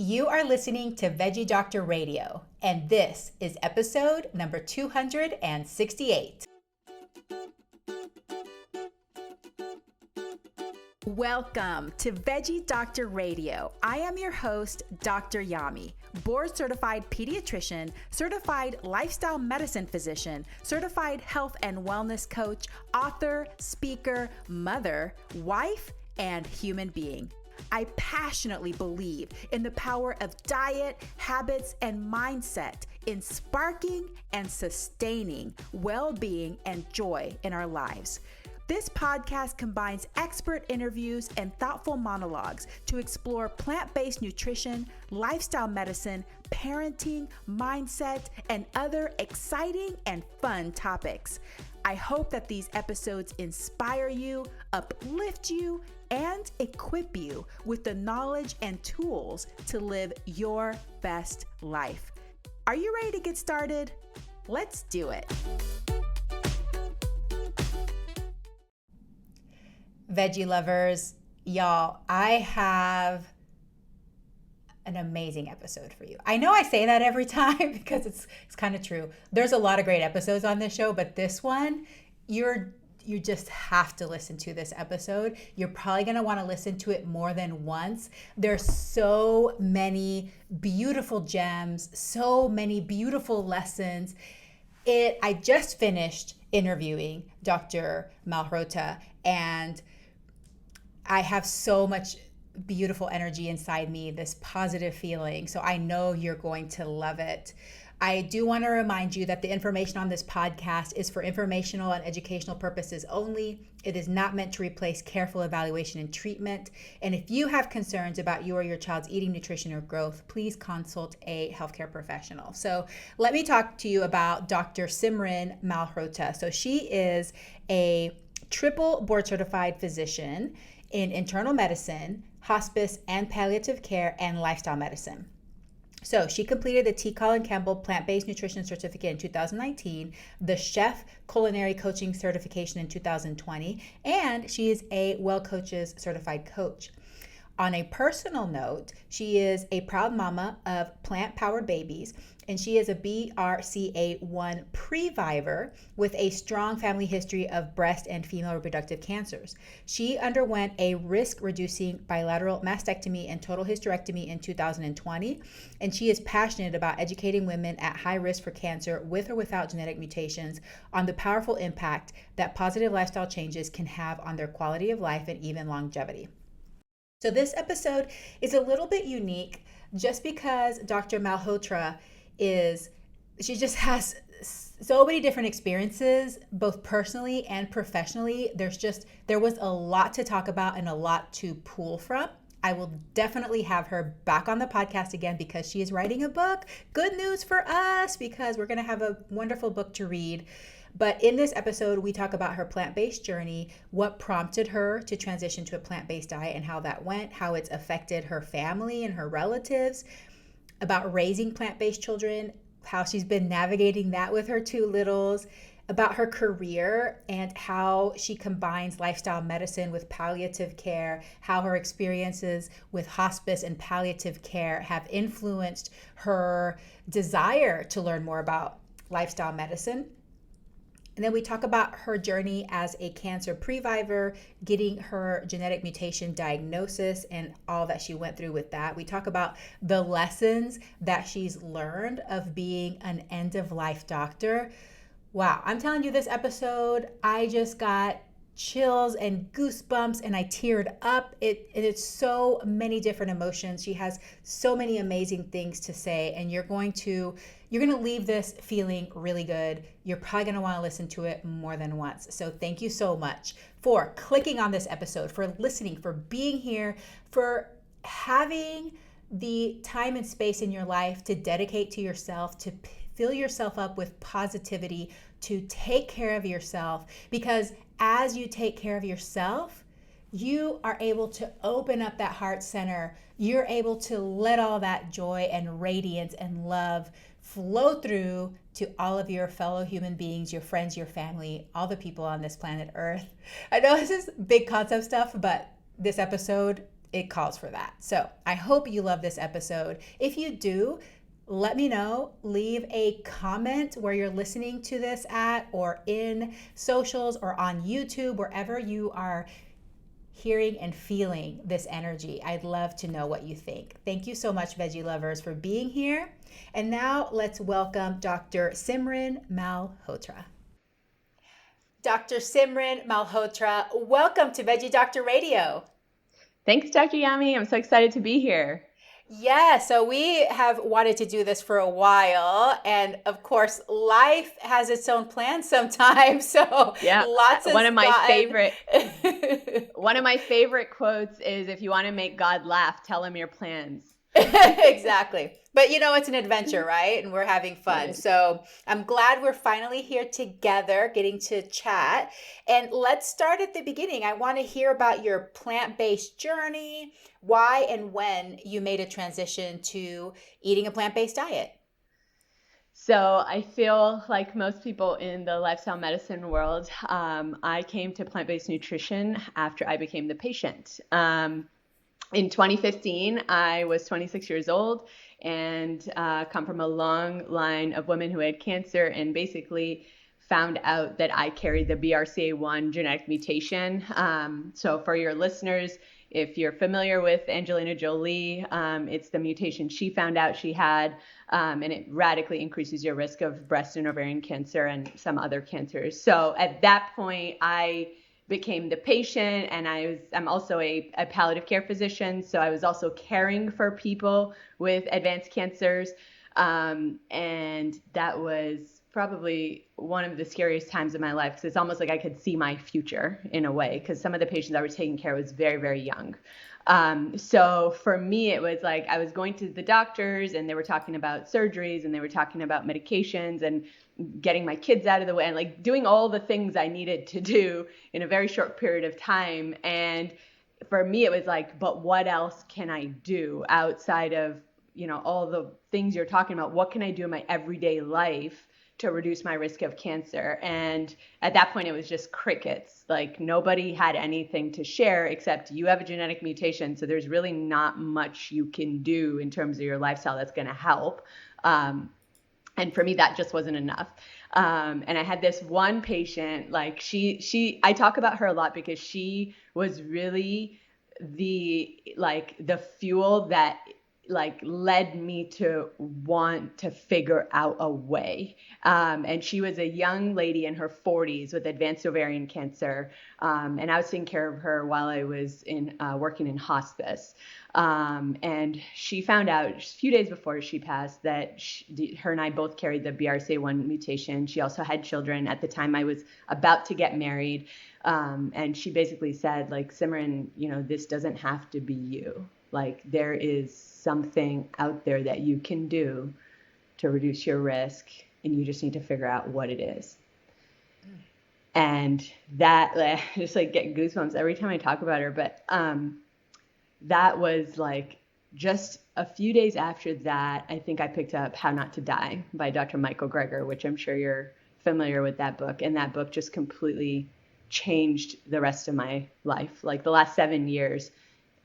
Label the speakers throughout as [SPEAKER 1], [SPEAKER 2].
[SPEAKER 1] You are listening to Veggie Doctor Radio, and this is episode number 268. Welcome to Veggie Doctor Radio. I am your host, Dr. Yami, board-certified pediatrician, certified lifestyle medicine physician, certified health and wellness coach, author, speaker, mother, wife, and human being. I passionately believe in the power of diet, habits, and mindset in sparking and sustaining well-being and joy in our lives. This podcast combines expert interviews and thoughtful monologues to explore plant-based nutrition, lifestyle medicine, parenting, mindset, and other exciting and fun topics. I hope that these episodes inspire you, uplift you, and equip you with the knowledge and tools to live your best life. Are you ready to get started? Let's do it. Veggie lovers, y'all, I have an amazing episode for you. I know I say that every time because it's kind of true. There's a lot of great episodes on this show, but this one, you just have to listen to this episode. You're probably going to want to listen to it more than once. There's so many beautiful gems, so many beautiful lessons. I just finished interviewing Dr. Malhotra, and I have so much beautiful energy inside me, this positive feeling. So I know you're going to love it. I do want to remind you that the information on this podcast is for informational and educational purposes only. It is not meant to replace careful evaluation and treatment. And if you have concerns about you or your child's eating, nutrition, or growth, please consult a healthcare professional. So let me talk to you about Dr. Simran Malhotra. So she is a triple board certified physician in internal medicine, hospice, and palliative care, and lifestyle medicine. So she completed the T. Colin Campbell Plant-Based Nutrition Certificate in 2019, the Chef Culinary Coaching Certification in 2020, and she is a Well Coaches Certified Coach. On a personal note, she is a proud mama of plant-powered babies, and she is a BRCA1 pre-vivor with a strong family history of breast and female reproductive cancers. She underwent a risk-reducing bilateral mastectomy and total hysterectomy in 2020, and she is passionate about educating women at high risk for cancer with or without genetic mutations on the powerful impact that positive lifestyle changes can have on their quality of life and even longevity. So this episode is a little bit unique just because Dr. Malhotra she just has so many different experiences, both personally and professionally. There was a lot to talk about and a lot to pull from. I will definitely have her back on the podcast again because she is writing a book. Good news for us because we're going to have a wonderful book to read. But in this episode, we talk about her plant-based journey, what prompted her to transition to a plant-based diet and how that went, how it's affected her family and her relatives, about raising plant-based children, how she's been navigating that with her two littles, about her career and how she combines lifestyle medicine with palliative care, how her experiences with hospice and palliative care have influenced her desire to learn more about lifestyle medicine. And then we talk about her journey as a cancer pre-vivor, getting her genetic mutation diagnosis and all that she went through with that. We talk about the lessons that she's learned of being an end-of-life doctor. Wow, I'm telling you, this episode, I just got chills and goosebumps and I teared up. It's so many different emotions. She has so many amazing things to say, and you're going to leave this feeling really good. You're probably going to want to listen to it more than once. So thank you so much for clicking on this episode, for listening, for being here, for having the time and space in your life to dedicate to yourself, to fill yourself up with positivity, to take care of yourself, because as you take care of yourself, you are able to open up that heart center. You're able to let all that joy and radiance and love flow through to all of your fellow human beings, your friends, your family, all the people on this planet Earth. I know this is big concept stuff, but this episode it calls for that. So I hope you love this episode. If you do, let me know. Leave a comment where you're listening to this at, or in socials, or on YouTube, wherever you are hearing and feeling this energy. I'd love to know what you think. Thank you so much, Veggie Lovers, for being here. And now let's welcome Dr. Simran Malhotra. Dr. Simran Malhotra, welcome to Veggie Doctor Radio.
[SPEAKER 2] Thanks, Dr. Yami. I'm so excited to be here.
[SPEAKER 1] Yeah, so we have wanted to do this for a while, and of course, life has its own plans sometimes. So
[SPEAKER 2] yeah,
[SPEAKER 1] lots of
[SPEAKER 2] one of my favorite quotes is, "If you want to make God laugh, tell him your plans."
[SPEAKER 1] Exactly. But it's an adventure, right? And we're having fun. Right. So I'm glad we're finally here together, getting to chat. And let's start at the beginning. I want to hear about your plant-based journey, why and when you made a transition to eating a plant-based diet.
[SPEAKER 2] So I feel like most people in the lifestyle medicine world, I came to plant-based nutrition after I became the patient. In 2015, I was 26 years old and come from a long line of women who had cancer, and basically found out that I carried the BRCA1 genetic mutation. So for your listeners, if you're familiar with Angelina Jolie, it's the mutation she found out she had, and it radically increases your risk of breast and ovarian cancer and some other cancers. So at that point, I became the patient, and I'm also a palliative care physician, so I was also caring for people with advanced cancers, and that was probably one of the scariest times of my life, because it's almost like I could see my future in a way, because some of the patients I was taking care of was very, very young. So for me, it was like I was going to the doctors, and they were talking about surgeries, and they were talking about medications, and getting my kids out of the way, and like doing all the things I needed to do in a very short period of time. And for me, it was like, but what else can I do outside of, all the things you're talking about? What can I do in my everyday life to reduce my risk of cancer? And at that point, it was just crickets. Like nobody had anything to share except you have a genetic mutation, so there's really not much you can do in terms of your lifestyle that's going to help. And for me, that just wasn't enough. And I had this one patient, like I talk about her a lot because she was really the fuel that led me to want to figure out a way. And she was a young lady in her 40s with advanced ovarian cancer. And I was taking care of her while I was working in hospice. And she found out a few days before she passed that her and I both carried the BRCA1 mutation. She also had children. At the time, I was about to get married. And she basically said, Simran, this doesn't have to be you. There is something out there that you can do to reduce your risk, and you just need to figure out what it is. And that just get goosebumps every time I talk about her. But that was just a few days after that, I think I picked up How Not to Die by Dr. Michael Greger, which I'm sure you're familiar with that book. And that book just completely changed the rest of my life. The last 7 years,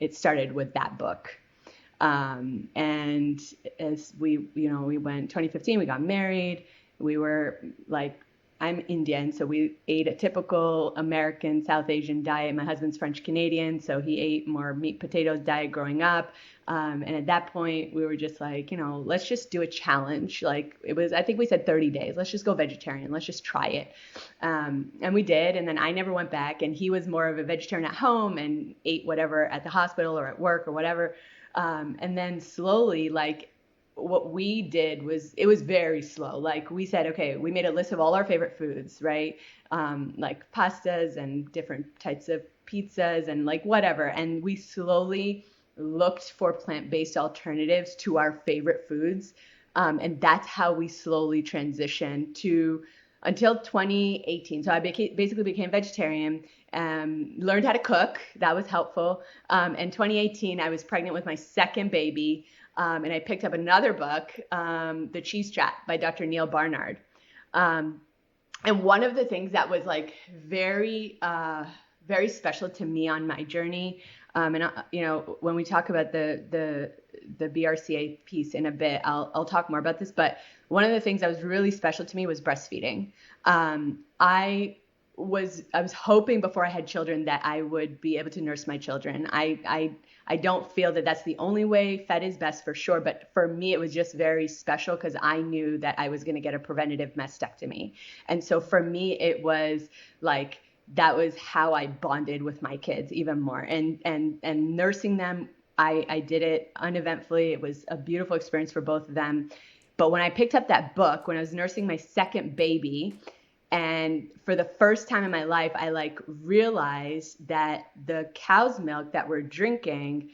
[SPEAKER 2] it started with that book. And as we went 2015, we got married. We were I'm Indian, so we ate a typical American South Asian diet. My husband's French Canadian, so he ate more meat, potatoes diet growing up. And at that point, we were just let's just do a challenge. I think we said 30 days. Let's just go vegetarian. Let's just try it. And we did. And then I never went back. And he was more of a vegetarian at home and ate whatever at the hospital or at work or whatever. And then slowly, what we did was, it was very slow. We said, okay, we made a list of all our favorite foods, right? Pastas and different types of pizzas and whatever. And we slowly looked for plant-based alternatives to our favorite foods. And that's how we slowly transitioned until 2018. So I basically became vegetarian, learned how to cook. That was helpful. In 2018, I was pregnant with my second baby. And I picked up another book, The Cheese Trap by Dr. Neil Barnard. And one of the things that was very, very special to me on my journey When we talk about the BRCA piece in a bit, I'll talk more about this. But one of the things that was really special to me was breastfeeding. I was hoping before I had children that I would be able to nurse my children. I don't feel that that's the only way. Fed is best for sure. But for me, it was just very special because I knew that I was going to get a preventative mastectomy. And so for me, it was like, that was how I bonded with my kids even more. And nursing them, I did it uneventfully. It was a beautiful experience for both of them. But when I picked up that book, when I was nursing my second baby, and for the first time in my life, I realized that the cow's milk that we're drinking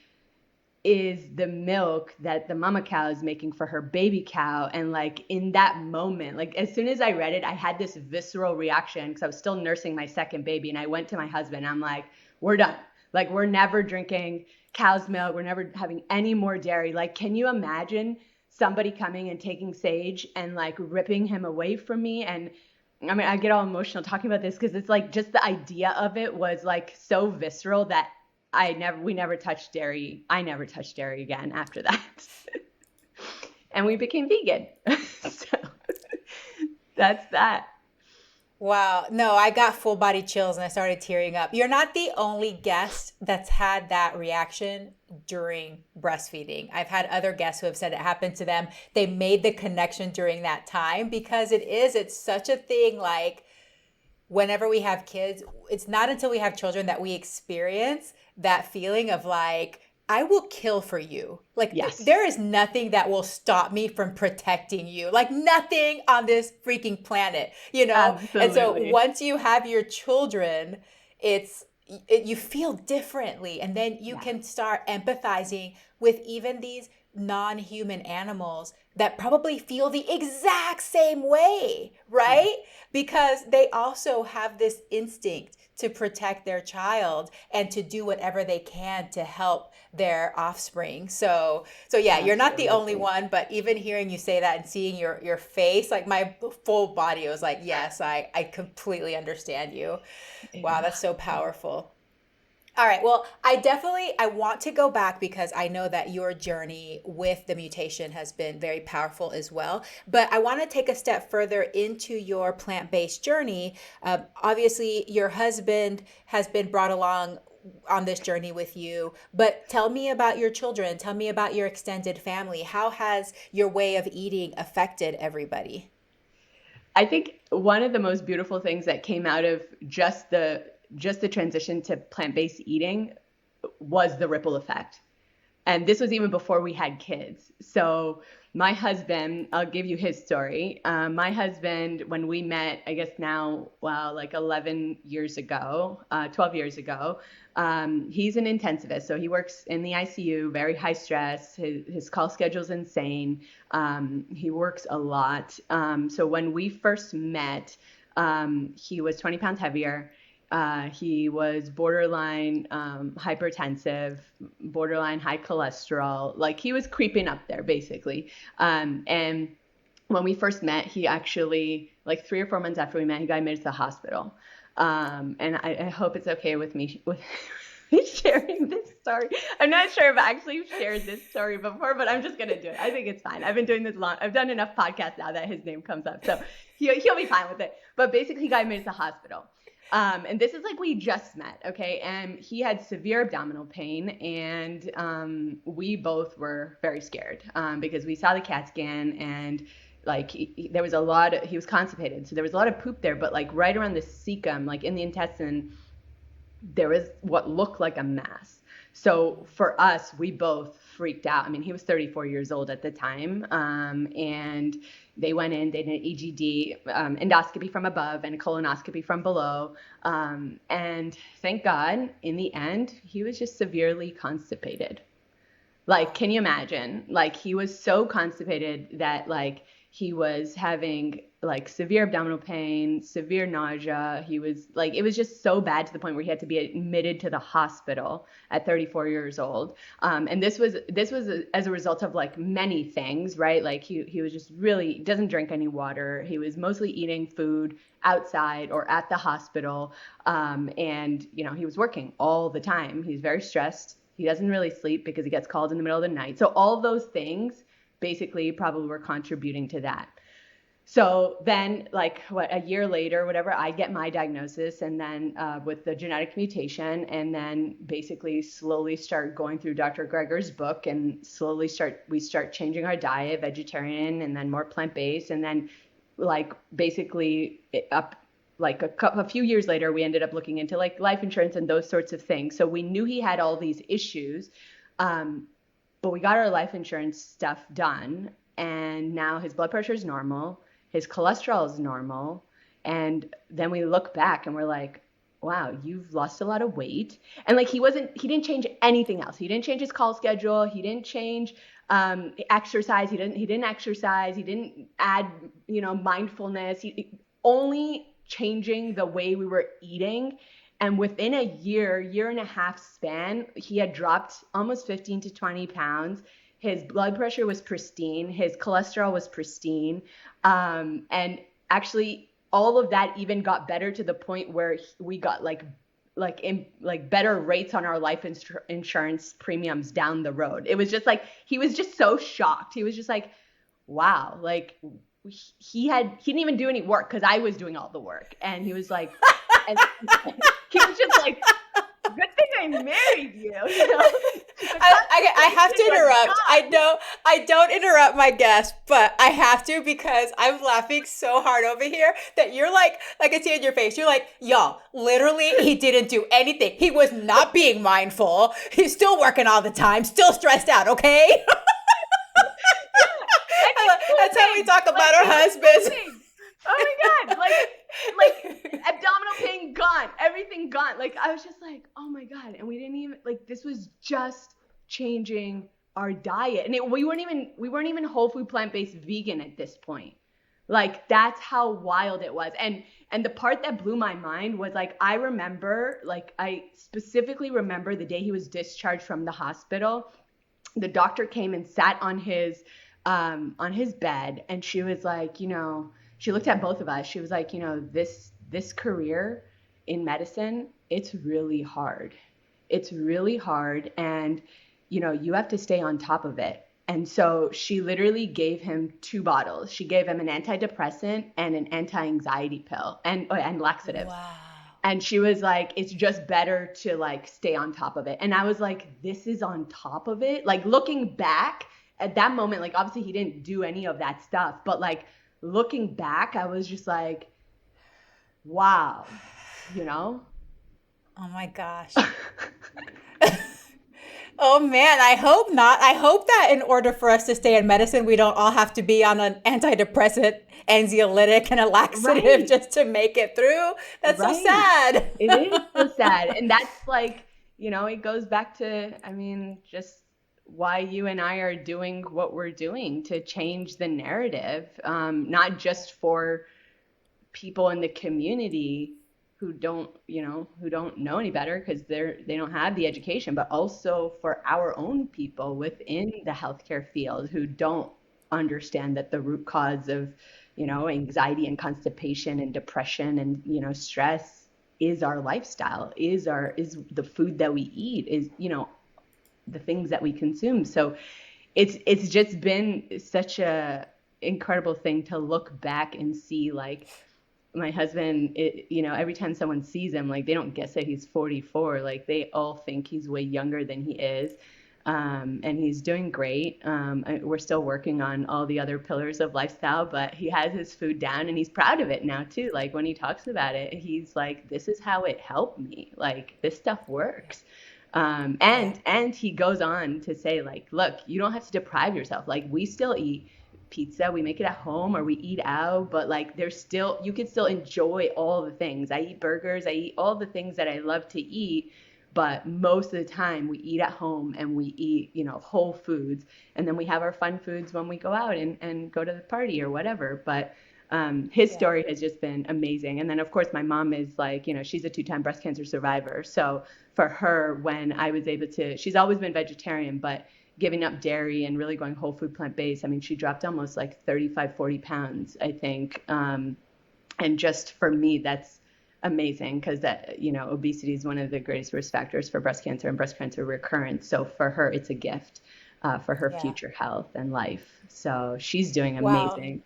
[SPEAKER 2] is the milk that the mama cow is making for her baby cow. And in that moment, as soon as I read it, I had this visceral reaction because I was still nursing my second baby. And I went to my husband, I'm like, we're done. We're never drinking cow's milk. We're never having any more dairy. Can you imagine somebody coming and taking Sage and ripping him away from me? And I mean, I get all emotional talking about this because it's just the idea of it was so visceral that we never touched dairy. I never touched dairy again after that. And we became vegan. So that's that.
[SPEAKER 1] Wow. No, I got full body chills and I started tearing up. You're not the only guest that's had that reaction during breastfeeding. I've had other guests who have said it happened to them. They made the connection during that time because it's such a thing. Whenever we have kids, it's not until we have children that we experience that feeling of I will kill for you.
[SPEAKER 2] Yes.
[SPEAKER 1] There is nothing that will stop me from protecting you. Nothing on this freaking planet,
[SPEAKER 2] Absolutely.
[SPEAKER 1] And so once you have your children, you feel differently. And then you can start empathizing with even these non-human animals that probably feel the exact same way, right? Yeah. Because they also have this instinct to protect their child and to do whatever they can to help their offspring. So yeah, you're not the only one, but even hearing you say that and seeing your face, my full body was like, yes, I completely understand you. Wow, that's so powerful. All right. Well, I want to go back because I know that your journey with the mutation has been very powerful as well. But I want to take a step further into your plant-based journey. Obviously, your husband has been brought along on this journey with you, but tell me about your children. Tell me about your extended family. How has your way of eating affected everybody?
[SPEAKER 2] I think one of the most beautiful things that came out of just the transition to plant-based eating was the ripple effect. And this was even before we had kids. So my husband, I'll give you his story. My husband, when we met, I guess now, 11 years ago, 12 years ago, he's an intensivist. So he works in the ICU, very high stress. His call schedule's insane. He works a lot. So when we first met, he was 20 pounds heavier. He was borderline hypertensive, borderline high cholesterol. He was creeping up there, basically. And when we first met, he actually, 3 or 4 months after we met, he got admitted to the hospital. And I hope it's okay with me sharing this story. I'm not sure if I actually shared this story before, but I'm just going to do it. I think it's fine. I've been doing this long. I've done enough podcasts now that his name comes up. So he'll be fine with it. But basically, he got admitted to the hospital. And this is we just met, okay? And he had severe abdominal pain, and we both were very scared because we saw the CAT scan, and there was he was constipated, so there was a lot of poop there, but right around the cecum, in the intestine, there was what looked like a mass. So for us, we both freaked out. I mean, he was 34 years old at the time, and they went in, they did an EGD, endoscopy from above and a colonoscopy from below. And thank God, in the end, he was just severely constipated. Can you imagine? He was so constipated that He was having like severe abdominal pain, severe nausea. He was like, it was just so bad to the point where he had to be admitted to the hospital at 34 years old. And this was as a result of like many things, right? Like he was just really doesn't drink any water. He was mostly eating food outside or at the hospital. And he was working all the time. He's very stressed. He doesn't really sleep because he gets called in the middle of the night. So all of those things basically probably were contributing to that. So then like a year later, whatever, I get my diagnosis and then with the genetic mutation, and then basically slowly start going through Dr. Greger's book and slowly we start changing our diet, vegetarian and then more plant-based. And then like basically up like a few years later, we ended up looking into like life insurance and those sorts of things. So we knew he had all these issues, but we got our life insurance stuff done. And now his blood pressure is normal. His cholesterol is normal. And then we look back and we're like, wow, you've lost a lot of weight. And like, he didn't change anything else. He didn't change his call schedule. He didn't change exercise. He didn't exercise. He didn't add, mindfulness. He only changing the way we were eating. And within a year and a half span, he had dropped almost 15 to 20 pounds. His blood pressure was pristine. His cholesterol was pristine. And actually all of that even got better to the point where we got better rates on our life insurance premiums down the road. It was just like, he was just so shocked. He was just like, wow, like he didn't even do any work because I was doing all the work. And he was like, and he was just like, good thing I married you.
[SPEAKER 1] I have to interrupt. I don't interrupt my guest, but I have to because I'm laughing so hard over here that you're like I can see it in your face. You're like, y'all, literally, he didn't do anything. He was not being mindful. He's still working all the time, still stressed out, okay? That's how we talk about our husbands.
[SPEAKER 2] Oh my God. Like abdominal pain gone, everything gone. Like I was just like, oh my God. And we didn't even this was just changing our diet. And we weren't even whole food plant-based vegan at this point. Like that's how wild it was. And the part that blew my mind was like, I specifically remember the day he was discharged from the hospital. The doctor came and sat on his bed, and she was like, she looked at both of us. She was like, this career in medicine, it's really hard. It's really hard. And, you have to stay on top of it. And so she literally gave him 2 bottles. She gave him an antidepressant and an anti-anxiety pill and laxatives. Wow. And she was like, it's just better to stay on top of it. And I was like, this is on top of it. Like looking back at that moment, obviously he didn't do any of that stuff, but looking back, I was just like, wow,
[SPEAKER 1] Oh my gosh. Oh man, I hope not. I hope that in order for us to stay in medicine, we don't all have to be on an antidepressant, anxiolytic, and a laxative just to make it through. That's so sad.
[SPEAKER 2] It is so sad. And that's it goes back to, just why you and I are doing what we're doing to change the narrative, not just for people in the community who don't know any better because they don't have the education, but also for our own people within the healthcare field who don't understand that the root cause of, anxiety and constipation and depression and, stress is our lifestyle, is the food that we eat, is, the things that we consume. So it's just been such a incredible thing to look back and see my husband, every time someone sees him, they don't guess that he's 44. They all think he's way younger than he is. And he's doing great. We're still working on all the other pillars of lifestyle, but he has his food down and he's proud of it now too. When he talks about it, he's like, this is how it helped me. This stuff works. And he goes on to say look, you don't have to deprive yourself. We still eat pizza, we make it at home or we eat out, but you can still enjoy all the things. I eat burgers, I eat all the things that I love to eat but most of the time we eat at home and we eat, whole foods. And then we have our fun foods when we go out and go to the party or whatever. But his
[SPEAKER 1] Yeah.
[SPEAKER 2] story has just been amazing. And then, of course, my mom is like, she's a 2-time breast cancer survivor. So for her, when I was able to, she's always been vegetarian, but giving up dairy and really going whole food plant-based, I mean, she dropped almost like 35, 40 pounds, I think. And just for me, that's amazing because that, obesity is one of the greatest risk factors for breast cancer and breast cancer recurrence. So for her, it's a gift for her
[SPEAKER 1] Yeah.
[SPEAKER 2] future health and life. So she's doing
[SPEAKER 1] Wow.
[SPEAKER 2] amazing.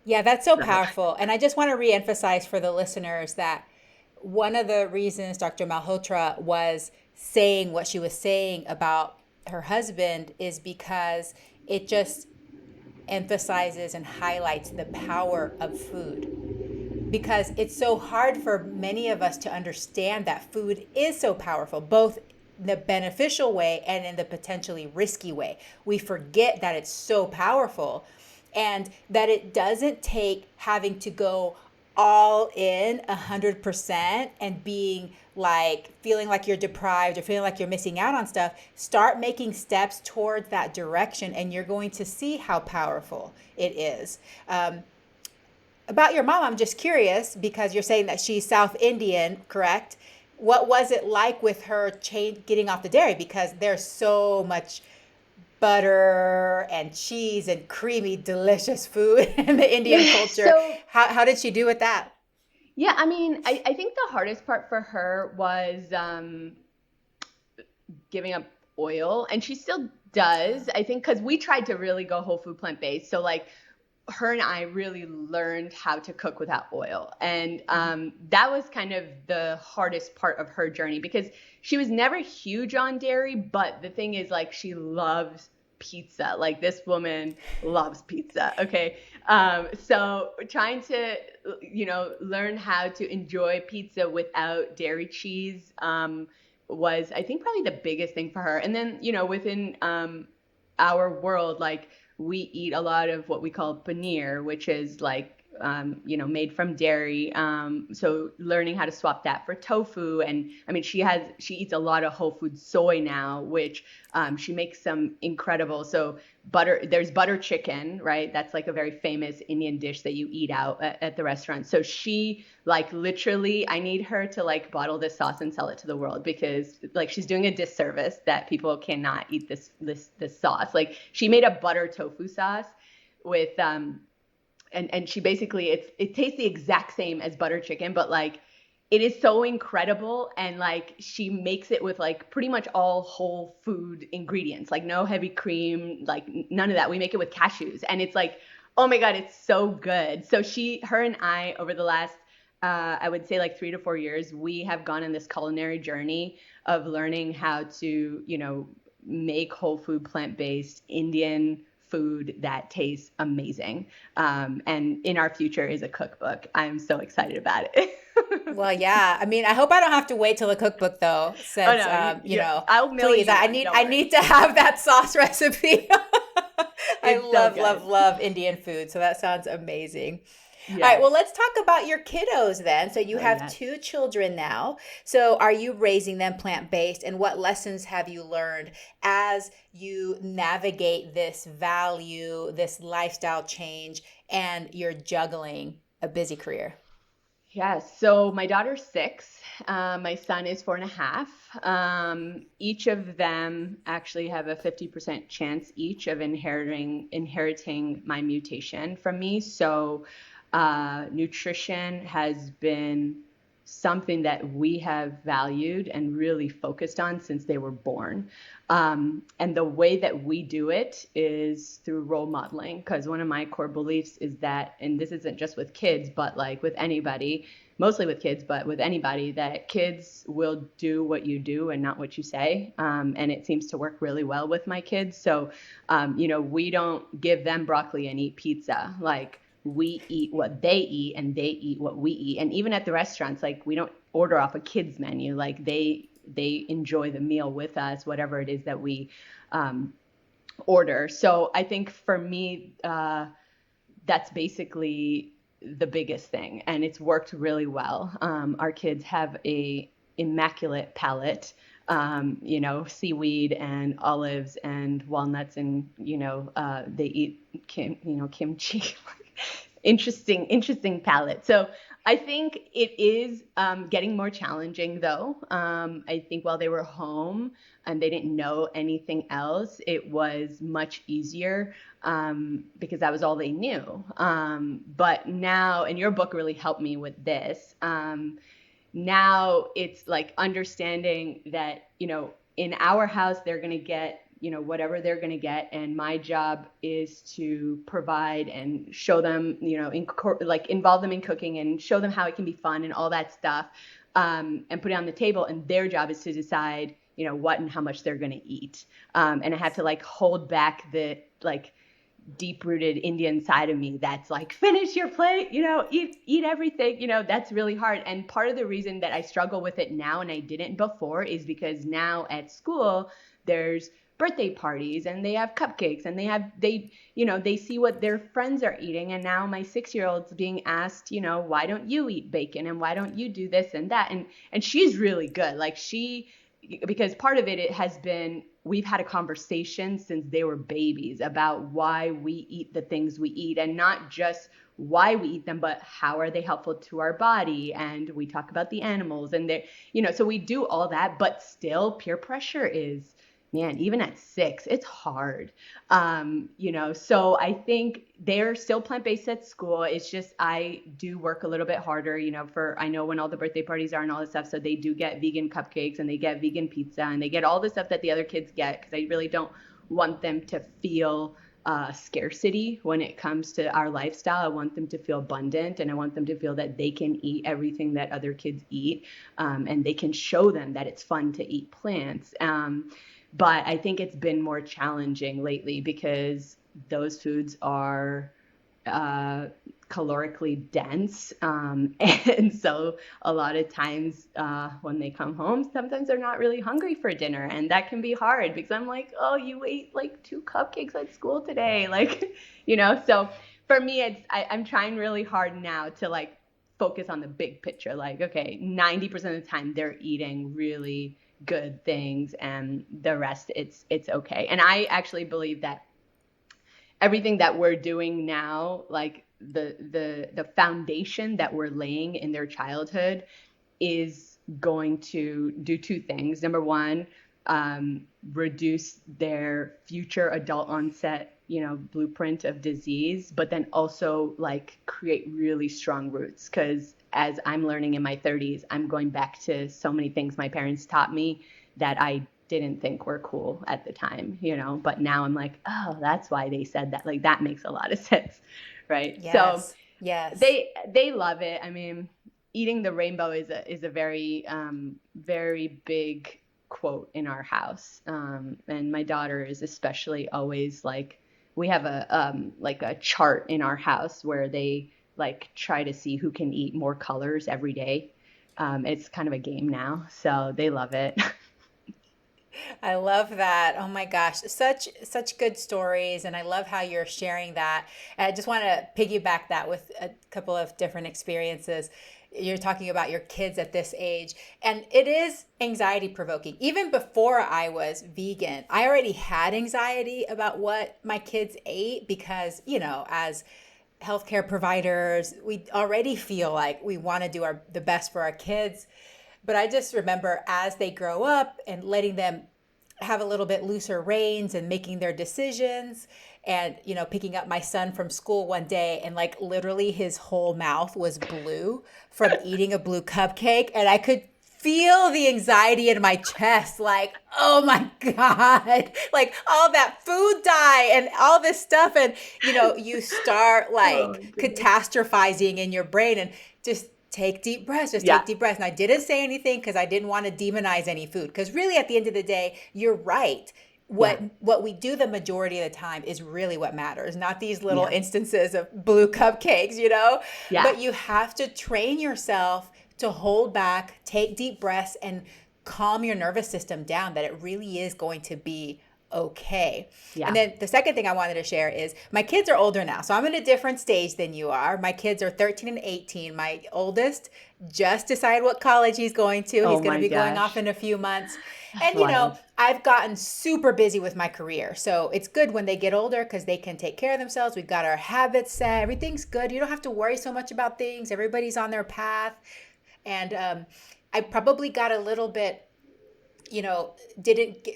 [SPEAKER 1] Yeah, that's so
[SPEAKER 2] So,
[SPEAKER 1] powerful. And I just want to reemphasize for the listeners that one of the reasons Dr. Malhotra was saying what she was saying about her husband is because it just emphasizes and highlights the power of food. Because it's so hard for many of us to understand that food is so powerful, both in the beneficial way and in the potentially risky way. We forget that it's so powerful and that it doesn't take having to go all in 100% and being like feeling like you're deprived or feeling like you're missing out on stuff. Start making steps towards that direction and you're going to see how powerful it is. About your mom, I'm just curious because you're saying that she's South Indian, correct? What was it like with her getting off the dairy? Because there's so much butter and cheese and creamy, delicious food in the Indian
[SPEAKER 2] yeah.
[SPEAKER 1] culture. How did she do with that?
[SPEAKER 2] Yeah, I mean, I think the hardest part for her was giving up oil, and she still does, I think, because we tried to really go whole food plant-based. So like her and I really learned how to cook without oil. And that was kind of the hardest part of her journey because she was never huge on dairy, but the thing is like she loves pizza. Like this woman loves pizza. Okay. So trying to, learn how to enjoy pizza without dairy cheese was, I think, probably the biggest thing for her. And then, within our world, like we eat a lot of what we call paneer, which is like, made from dairy. So learning how to swap that for tofu. And I mean, she eats a lot of whole food soy now, which she makes some incredible. So there's butter chicken, right? That's like a very famous Indian dish that you eat out at the restaurant. So she like literally, I need her to like bottle this sauce and sell it to the world because like she's doing a disservice that people cannot eat this sauce. Like she made a butter tofu sauce with, and she basically, it tastes the exact same as butter chicken, but like it is so incredible. And like she makes it with like pretty much all whole food ingredients, like no heavy cream, like none of that. We make it with cashews and it's like, oh my God, it's so good. So her and I over the last, I would say like 3 to 4 years, we have gone on this culinary journey of learning how to, make whole food, plant-based Indian food that tastes amazing. And in our future is a cookbook. I'm so excited about it.
[SPEAKER 1] Well, yeah. I mean, I hope I don't have to wait till the cookbook though,
[SPEAKER 2] Oh
[SPEAKER 1] since
[SPEAKER 2] no, I'll mail
[SPEAKER 1] please,
[SPEAKER 2] you
[SPEAKER 1] I
[SPEAKER 2] one.
[SPEAKER 1] need
[SPEAKER 2] Don't
[SPEAKER 1] I
[SPEAKER 2] worry.
[SPEAKER 1] need to have that sauce recipe. I
[SPEAKER 2] It's so
[SPEAKER 1] love, love,
[SPEAKER 2] good.
[SPEAKER 1] love Indian food, so that sounds amazing. All right,
[SPEAKER 2] Yes.
[SPEAKER 1] well, let's talk about your kiddos then. So you
[SPEAKER 2] Oh
[SPEAKER 1] have
[SPEAKER 2] yes.
[SPEAKER 1] 2 children now. So are you raising them plant-based, and what lessons have you learned as you navigate this value, this lifestyle change, and you're juggling a busy career?
[SPEAKER 2] Yes. So my daughter's 6. My son is 4.5. Each of them actually have a 50% chance each of inheriting my mutation from me. So nutrition has been something that we have valued and really focused on since they were born. And the way that we do it is through role modeling, because one of my core beliefs is that, and this isn't just with kids, but like with anybody, mostly with kids, but with anybody, that kids will do what you do and not what you say. And it seems to work really well with my kids. So, we don't give them broccoli and eat pizza. Like, we eat what they eat and they eat what we eat. And even at the restaurants, like we don't order off a kid's menu. Like they enjoy the meal with us, whatever it is that we order. So I think for me, that's basically the biggest thing, and it's worked really well. Our kids have a immaculate palate. Seaweed and olives and walnuts, and they eat kimchi. Interesting palate. So I think it is getting more challenging, though. I think while they were home and they didn't know anything else, it was much easier because that was all they knew. But now, and your book really helped me with this. Now it's like understanding that, in our house, they're going to get, whatever they're going to get. And my job is to provide and show them, involve them in cooking and show them how it can be fun and all that stuff, and put it on the table. And their job is to decide, what and how much they're going to eat. And I have to hold back the deep-rooted Indian side of me that's finish your plate, eat everything, that's really hard. And part of the reason that I struggle with it now and I didn't before is because now at school there's birthday parties and they have cupcakes and they see what their friends are eating. And now my 6-year-old's being asked, why don't you eat bacon and why don't you do this and that? And she's really good. Because part of it has been, we've had a conversation since they were babies about why we eat the things we eat, and not just why we eat them, but how are they helpful to our body? And we talk about the animals and so we do all that, but still peer pressure is, man, even at 6, it's hard. So I think they're still plant-based at school. It's just, I do work a little bit harder, I know when all the birthday parties are and all this stuff. So they do get vegan cupcakes and they get vegan pizza and they get all the stuff that the other kids get, because I really don't want them to feel scarcity when it comes to our lifestyle. I want them to feel abundant, and I want them to feel that they can eat everything that other kids eat, and they can show them that it's fun to eat plants. But I think it's been more challenging lately because those foods are calorically dense. And so a lot of times when they come home, sometimes they're not really hungry for dinner. And that can be hard because I'm like, oh, you ate 2 cupcakes at school today. So for me, I'm trying really hard now to focus on the big picture. Okay, 90% of the time they're eating really good things, and the rest it's okay. And I actually believe that everything that we're doing now, the foundation that we're laying in their childhood, is going to do 2 things. Number one, reduce their future adult onset blueprint of disease, but then also create really strong roots. Because as I'm learning in my 30s, I'm going back to so many things my parents taught me that I didn't think were cool at the time, but now I'm like, oh, that's why they said that. That makes a lot of sense. Right.
[SPEAKER 1] Yes.
[SPEAKER 2] So
[SPEAKER 1] yes,
[SPEAKER 2] they love it. I mean, eating the rainbow is a very, very big quote in our house. And my daughter is especially always we have a chart in our house where they try to see who can eat more colors every day. It's kind of a game now, so they love it.
[SPEAKER 1] I love that. Oh my gosh, such good stories, and I love how you're sharing that. And I just want to piggyback that with a couple of different experiences. You're talking about your kids at this age, and it is anxiety provoking. Even before I was vegan, I already had anxiety about what my kids ate because, as healthcare providers, we already feel like we want to do the best for our kids. But I just remember as they grow up and letting them have a little bit looser reins and making their decisions, and picking up my son from school one day, and literally his whole mouth was blue from eating a blue cupcake, and I could feel the anxiety in my chest, oh my God, all that food dye and all this stuff. And, you start catastrophizing in your brain, and just take deep breaths, take deep breaths. And I didn't say anything because I didn't want to demonize any food. Because really at the end of the day, you're right. What we do the majority of the time is really what matters, not these little instances of blue cupcakes, But you have to train yourself to hold back, take deep breaths, and calm your nervous system down, that it really is going to be okay.
[SPEAKER 2] Yeah.
[SPEAKER 1] And then the second thing I wanted to share is my kids are older now. So I'm in a different stage than you are. My kids are 13 and 18. My oldest just decided what college he's going to.
[SPEAKER 2] Oh
[SPEAKER 1] He's going to
[SPEAKER 2] my
[SPEAKER 1] be going
[SPEAKER 2] gosh.
[SPEAKER 1] off in a few months.
[SPEAKER 2] That's
[SPEAKER 1] And, you know,
[SPEAKER 2] wild.
[SPEAKER 1] I've gotten super busy with my career. So it's good when they get older because they can take care of themselves. We've got our habits set. Everything's good. You don't have to worry so much about things. Everybody's on their path. And I probably got a little bit, you know,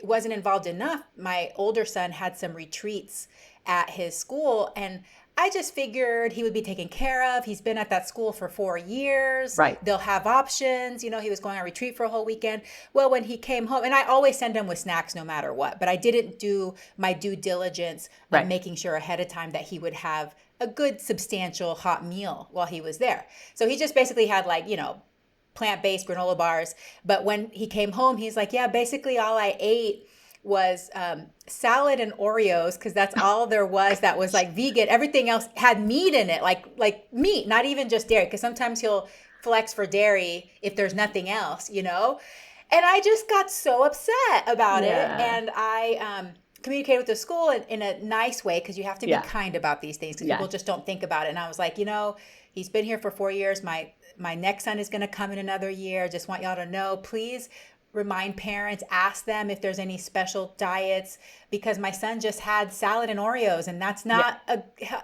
[SPEAKER 1] wasn't involved enough. My older son had some retreats at his school, and I just figured he would be taken care of. He's been at that school for 4 years.
[SPEAKER 2] Right.
[SPEAKER 1] They'll have options. You know, he was going on retreat for a whole weekend. Well, when he came home, and I always send him with snacks no matter what, but I didn't do my due diligence of
[SPEAKER 2] Right.
[SPEAKER 1] making sure ahead of time that he would have a good, substantial hot meal while he was there. So he just basically had, like, you know, plant-based granola bars. But when he came home, he's like, yeah, basically all I ate was salad and Oreos, because that's all there was that was like vegan. Everything else had meat in it, like meat, not even just dairy, because sometimes he'll flex for dairy if there's nothing else, you know? And I just got so upset about it.
[SPEAKER 2] Yeah.
[SPEAKER 1] And I communicated with the school in a nice way, because you have to be
[SPEAKER 2] Yeah.
[SPEAKER 1] kind about these things, because
[SPEAKER 2] Yeah.
[SPEAKER 1] people just don't think about it. And I was like, you know, he's been here for 4 years. My next son is going to come in another year. Just want y'all to know, please remind parents, ask them if there's any special diets, because my son just had salad and Oreos, and that's not a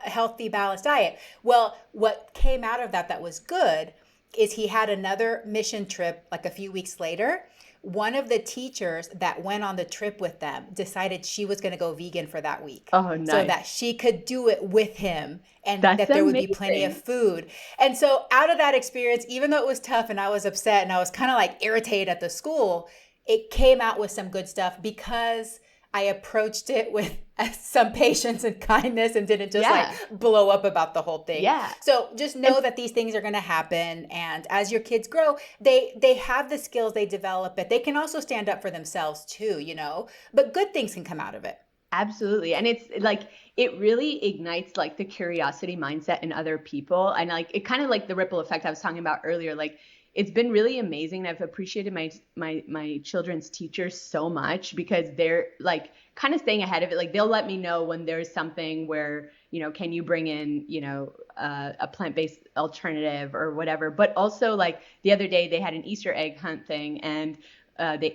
[SPEAKER 1] healthy, balanced diet. Well, what came out of that was good is he had another mission trip like a few weeks later. One of the teachers that went on the trip with them decided she was going to go vegan for that week.
[SPEAKER 2] Oh, nice.
[SPEAKER 1] So that she could do it with him, and
[SPEAKER 2] That's
[SPEAKER 1] that there would be plenty of
[SPEAKER 2] amazing.
[SPEAKER 1] food. And so out of that experience, even though it was tough and I was upset and I was kind of like irritated at the school, it came out with some good stuff because I approached it with some patience and kindness and didn't just
[SPEAKER 2] Yeah.
[SPEAKER 1] like blow up about the whole thing.
[SPEAKER 2] Yeah.
[SPEAKER 1] So just know that these things are going to happen. And as your kids grow, they have the skills, they develop it. They can also stand up for themselves too, you know, but good things can come out of it.
[SPEAKER 2] Absolutely. And it's like, it really ignites like the curiosity mindset in other people. And like, it kind of like the ripple effect I was talking about earlier, like, it's been really amazing. I've appreciated my children's teachers so much, because they're like kind of staying ahead of it. Like, they'll let me know when there's something where, you know, can you bring in, you know, a plant-based alternative or whatever. But also, like, the other day they had an Easter egg hunt thing, and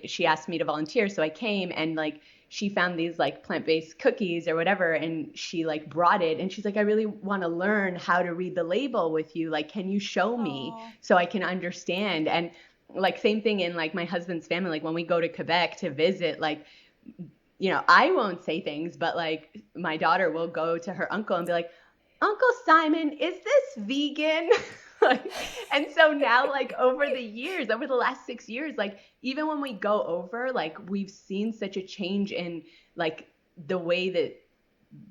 [SPEAKER 2] she asked me to volunteer. So I came, and like, she found these like plant-based cookies or whatever, and she like brought it, and she's like, I really want to learn how to read the label with you. Like, can you show me so I can understand? And like, same thing in like my husband's family. Like, when we go to Quebec to visit, like, you know, I won't say things, but like my daughter will go to her uncle and be like, Uncle Simon, is this vegan? Like, and so now, like, over the last 6 years, like, even when we go over, like, we've seen such a change in like the way that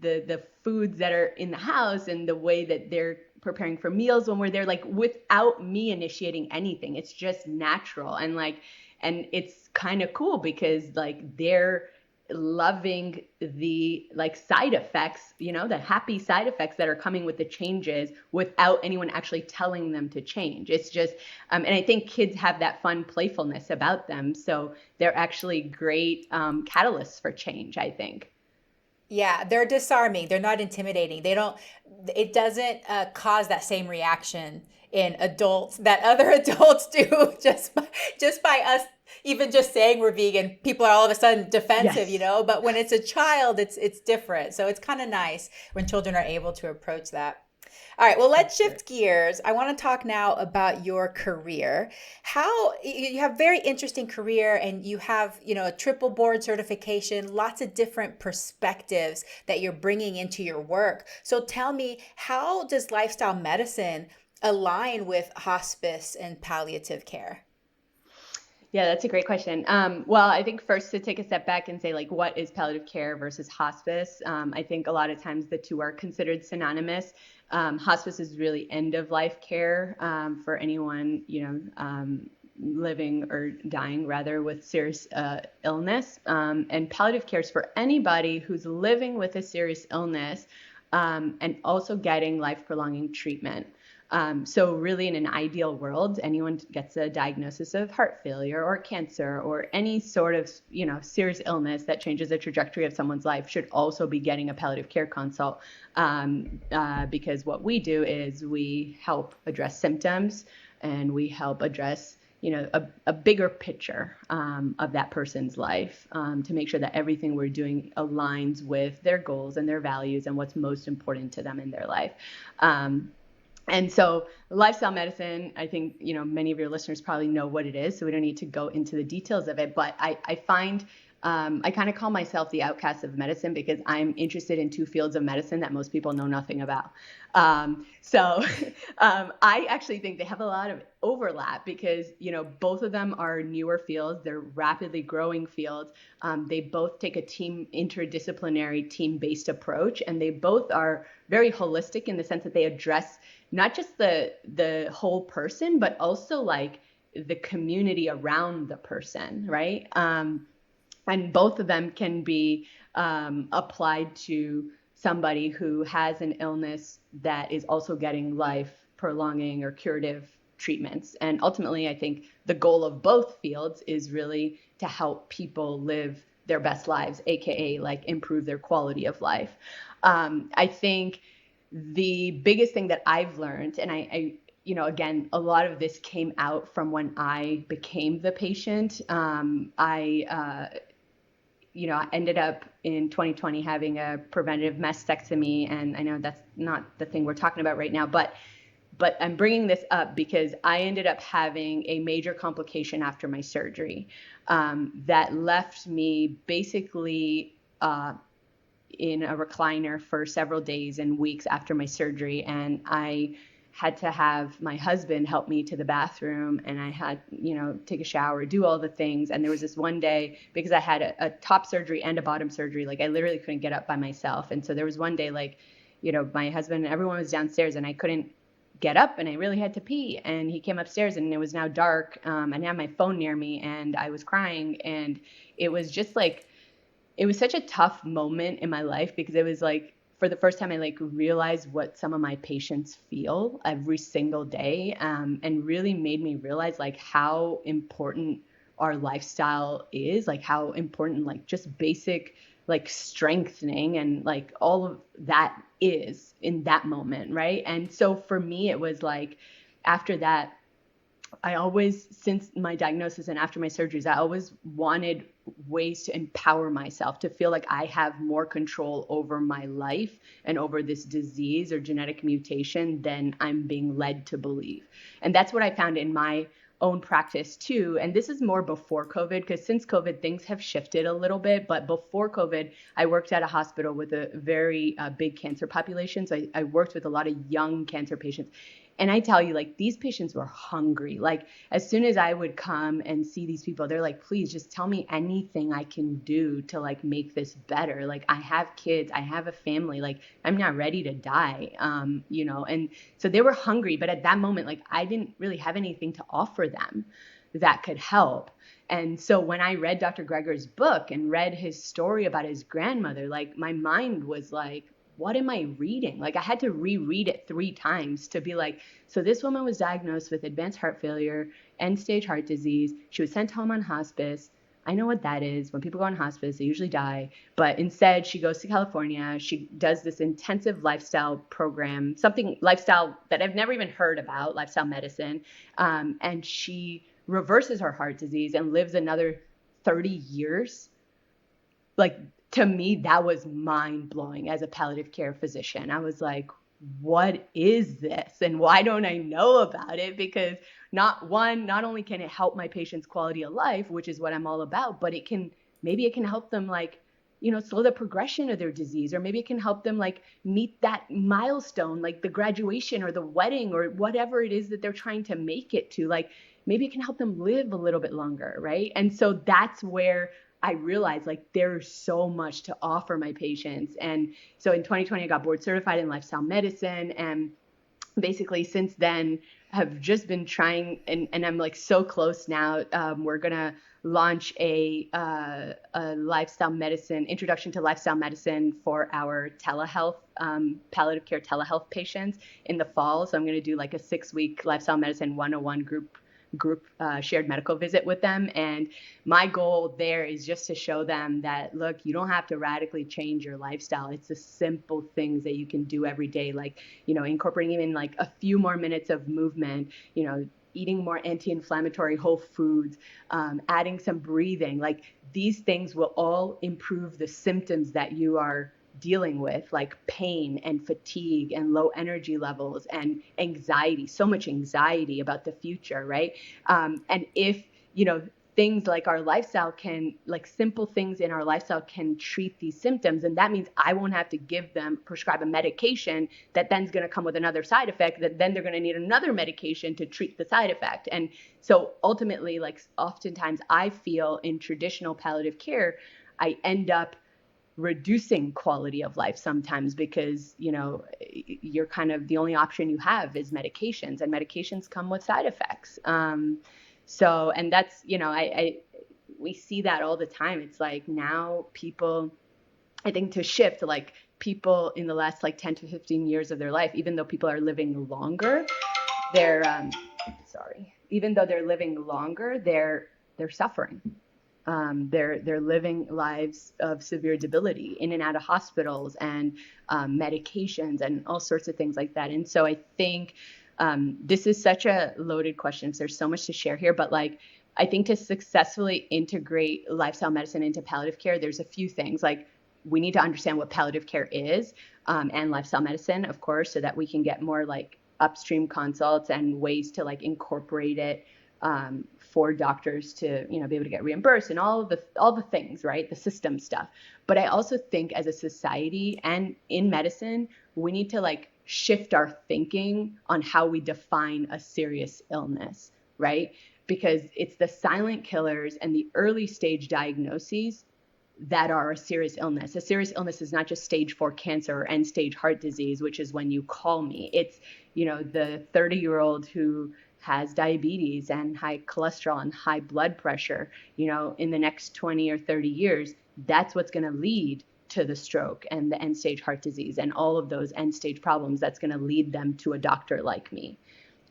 [SPEAKER 2] the foods that are in the house and the way that they're preparing for meals when we're there, like, without me initiating anything. It's just natural. And like, and it's kind of cool because like they're loving the like side effects, you know, the happy side effects that are coming with the changes without anyone actually telling them to change. It's just, and I think kids have that fun playfulness about them. So they're actually great catalysts for change, I think.
[SPEAKER 1] Yeah, they're disarming. They're not intimidating. It doesn't cause that same reaction in adults that other adults do just by us even just saying we're vegan. People are all of a sudden defensive,
[SPEAKER 2] Yes.
[SPEAKER 1] you know, but when it's a child, it's different. So it's kind of nice when children are able to approach that. All right, well, let's shift gears. I want to talk now about your career. How you have very interesting career, and you have, you know, a triple board certification, lots of different perspectives that you're bringing into your work. So tell me, how does lifestyle medicine align with hospice and palliative care?
[SPEAKER 2] Yeah, that's a great question. Well, I think first to take a step back and say, like, what is palliative care versus hospice? I think a lot of times the two are considered synonymous. Hospice is really end of life care for anyone, you know, living or dying rather with serious illness. And palliative care is for anybody who's living with a serious illness and also getting life prolonging treatment. So really in an ideal world, anyone gets a diagnosis of heart failure or cancer or any sort of, serious illness that changes the trajectory of someone's life should also be getting a palliative care consult. Because what we do is we help address symptoms and we help address a bigger picture of that person's life, to make sure that everything we're doing aligns with their goals and their values and what's most important to them in their life. And so lifestyle medicine, I think, many of your listeners probably know what it is, so we don't need to go into the details of it. But I find I kind of call myself the outcast of medicine because I'm interested in two fields of medicine that most people know nothing about. I actually think they have a lot of overlap because, both of them are newer fields. They're rapidly growing fields. They both take a interdisciplinary team-based approach, and they both are very holistic in the sense that they address not just the whole person, but also like the community around the person, right? And both of them can be applied to somebody who has an illness that is also getting life-prolonging or curative treatments. And ultimately, I think the goal of both fields is really to help people live their best lives, aka like improve their quality of life. I think the biggest thing that I've learned, and I again, a lot of this came out from when I became the patient. I ended up in 2020 having a preventive mastectomy, and I know that's not the thing we're talking about right now, but I'm bringing this up because I ended up having a major complication after my surgery that left me basically in a recliner for several days and weeks after my surgery, and I had to have my husband help me to the bathroom, and I had, take a shower, do all the things. And there was this one day, because I had a top surgery and a bottom surgery, like I literally couldn't get up by myself. And so there was one day, like, my husband and everyone was downstairs and I couldn't get up and I really had to pee. And he came upstairs and it was now dark. I didn't have my phone near me and I was crying. And it was just like, it was such a tough moment in my life because it was like, for the first time, I like realized what some of my patients feel every single day, and really made me realize like how important our lifestyle is, like how important like just basic like strengthening and like all of that is in that moment, right? And so for me, it was like after that, I always, since my diagnosis and after my surgeries, I always wanted ways to empower myself, to feel like I have more control over my life and over this disease or genetic mutation than I'm being led to believe. And that's what I found in my own practice too. And this is more before COVID, because since COVID, things have shifted a little bit. But before COVID, I worked at a hospital with a very big cancer population. So I worked with a lot of young cancer patients. And I tell you, like, these patients were hungry. Like, as soon as I would come and see these people, they're like, please just tell me anything I can do to like make this better. Like, I have kids, I have a family, like, I'm not ready to die, and so they were hungry. But at that moment, like, I didn't really have anything to offer them that could help. And so when I read Dr. Greger's book and read his story about his grandmother, like, my mind was like, what am I reading? Like, I had to reread it 3 times to be like, so this woman was diagnosed with advanced heart failure, end-stage heart disease. She was sent home on hospice. I know what that is. When people go on hospice, they usually die. But instead, she goes to California. She does this intensive lifestyle program, lifestyle that I've never even heard about, lifestyle medicine. And she reverses her heart disease and lives another 30 years. Like, to me, that was mind-blowing as a palliative care physician. I was like, what is this? And why don't I know about it? Because not only can it help my patient's quality of life, which is what I'm all about, but maybe it can help them like, slow the progression of their disease, or maybe it can help them like meet that milestone, like the graduation or the wedding or whatever it is that they're trying to make it to. Like, maybe it can help them live a little bit longer, right? And so that's where I realized like there's so much to offer my patients. And so in 2020, I got board certified in lifestyle medicine, and basically since then have just been trying, and I'm like so close now. We're gonna launch a lifestyle medicine introduction to lifestyle medicine for our telehealth, palliative care telehealth patients in the fall. So I'm gonna do like a 6-week lifestyle medicine 101 group shared medical visit with them. And my goal there is just to show them that, look, you don't have to radically change your lifestyle. It's the simple things that you can do every day, like, incorporating even like a few more minutes of movement, eating more anti-inflammatory whole foods, adding some breathing. Like, these things will all improve the symptoms that you are dealing with, like pain and fatigue and low energy levels and anxiety, so much anxiety about the future, right? And if, things like our lifestyle can, like simple things in our lifestyle can treat these symptoms, and that means I won't have to prescribe a medication that then's going to come with another side effect, that then they're going to need another medication to treat the side effect. And so ultimately, like, oftentimes I feel in traditional palliative care, I end up reducing quality of life sometimes because, you're kind of, the only option you have is medications, and medications come with side effects. So, and that's, we see that all the time. It's like now people, I think, to shift, like people in the last like 10 to 15 years of their life, even though people are living longer, they're, even though they're living longer, they're suffering. They're living lives of severe debility in and out of hospitals and medications and all sorts of things like that. And so I think this is such a loaded question. So there's so much to share here, but like, I think to successfully integrate lifestyle medicine into palliative care, there's a few things. Like, we need to understand what palliative care is, and lifestyle medicine, of course, so that we can get more like upstream consults and ways to like incorporate it for doctors to, be able to get reimbursed and all the things, right? The system stuff. But I also think as a society and in medicine, we need to like shift our thinking on how we define a serious illness, right? Because it's the silent killers and the early stage diagnoses that are a serious illness. A serious illness is not just stage 4 cancer or end stage heart disease, which is when you call me. It's, the 30-year-old who has diabetes and high cholesterol and high blood pressure, in the next 20 or 30 years, that's what's going to lead to the stroke and the end stage heart disease and all of those end stage problems. That's going to lead them to a doctor like me.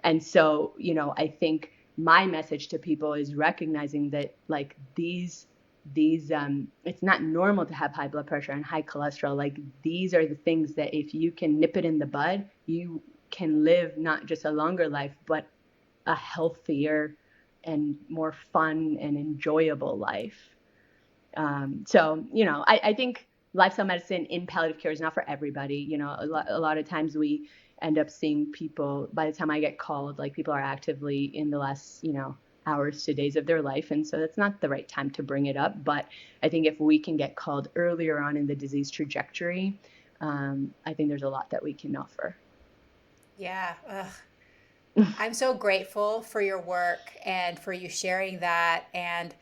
[SPEAKER 2] And so, I think my message to people is recognizing that like these it's not normal to have high blood pressure and high cholesterol. Like, these are the things that if you can nip it in the bud, you can live not just a longer life, but a healthier and more fun and enjoyable life. So, I think lifestyle medicine in palliative care is not for everybody. A lot of times we end up seeing people, by the time I get called, like people are actively in the last, hours to days of their life. And so that's not the right time to bring it up. But I think if we can get called earlier on in the disease trajectory, I think there's a lot that we can offer.
[SPEAKER 1] Yeah. I'm so grateful for your work and for you sharing that. And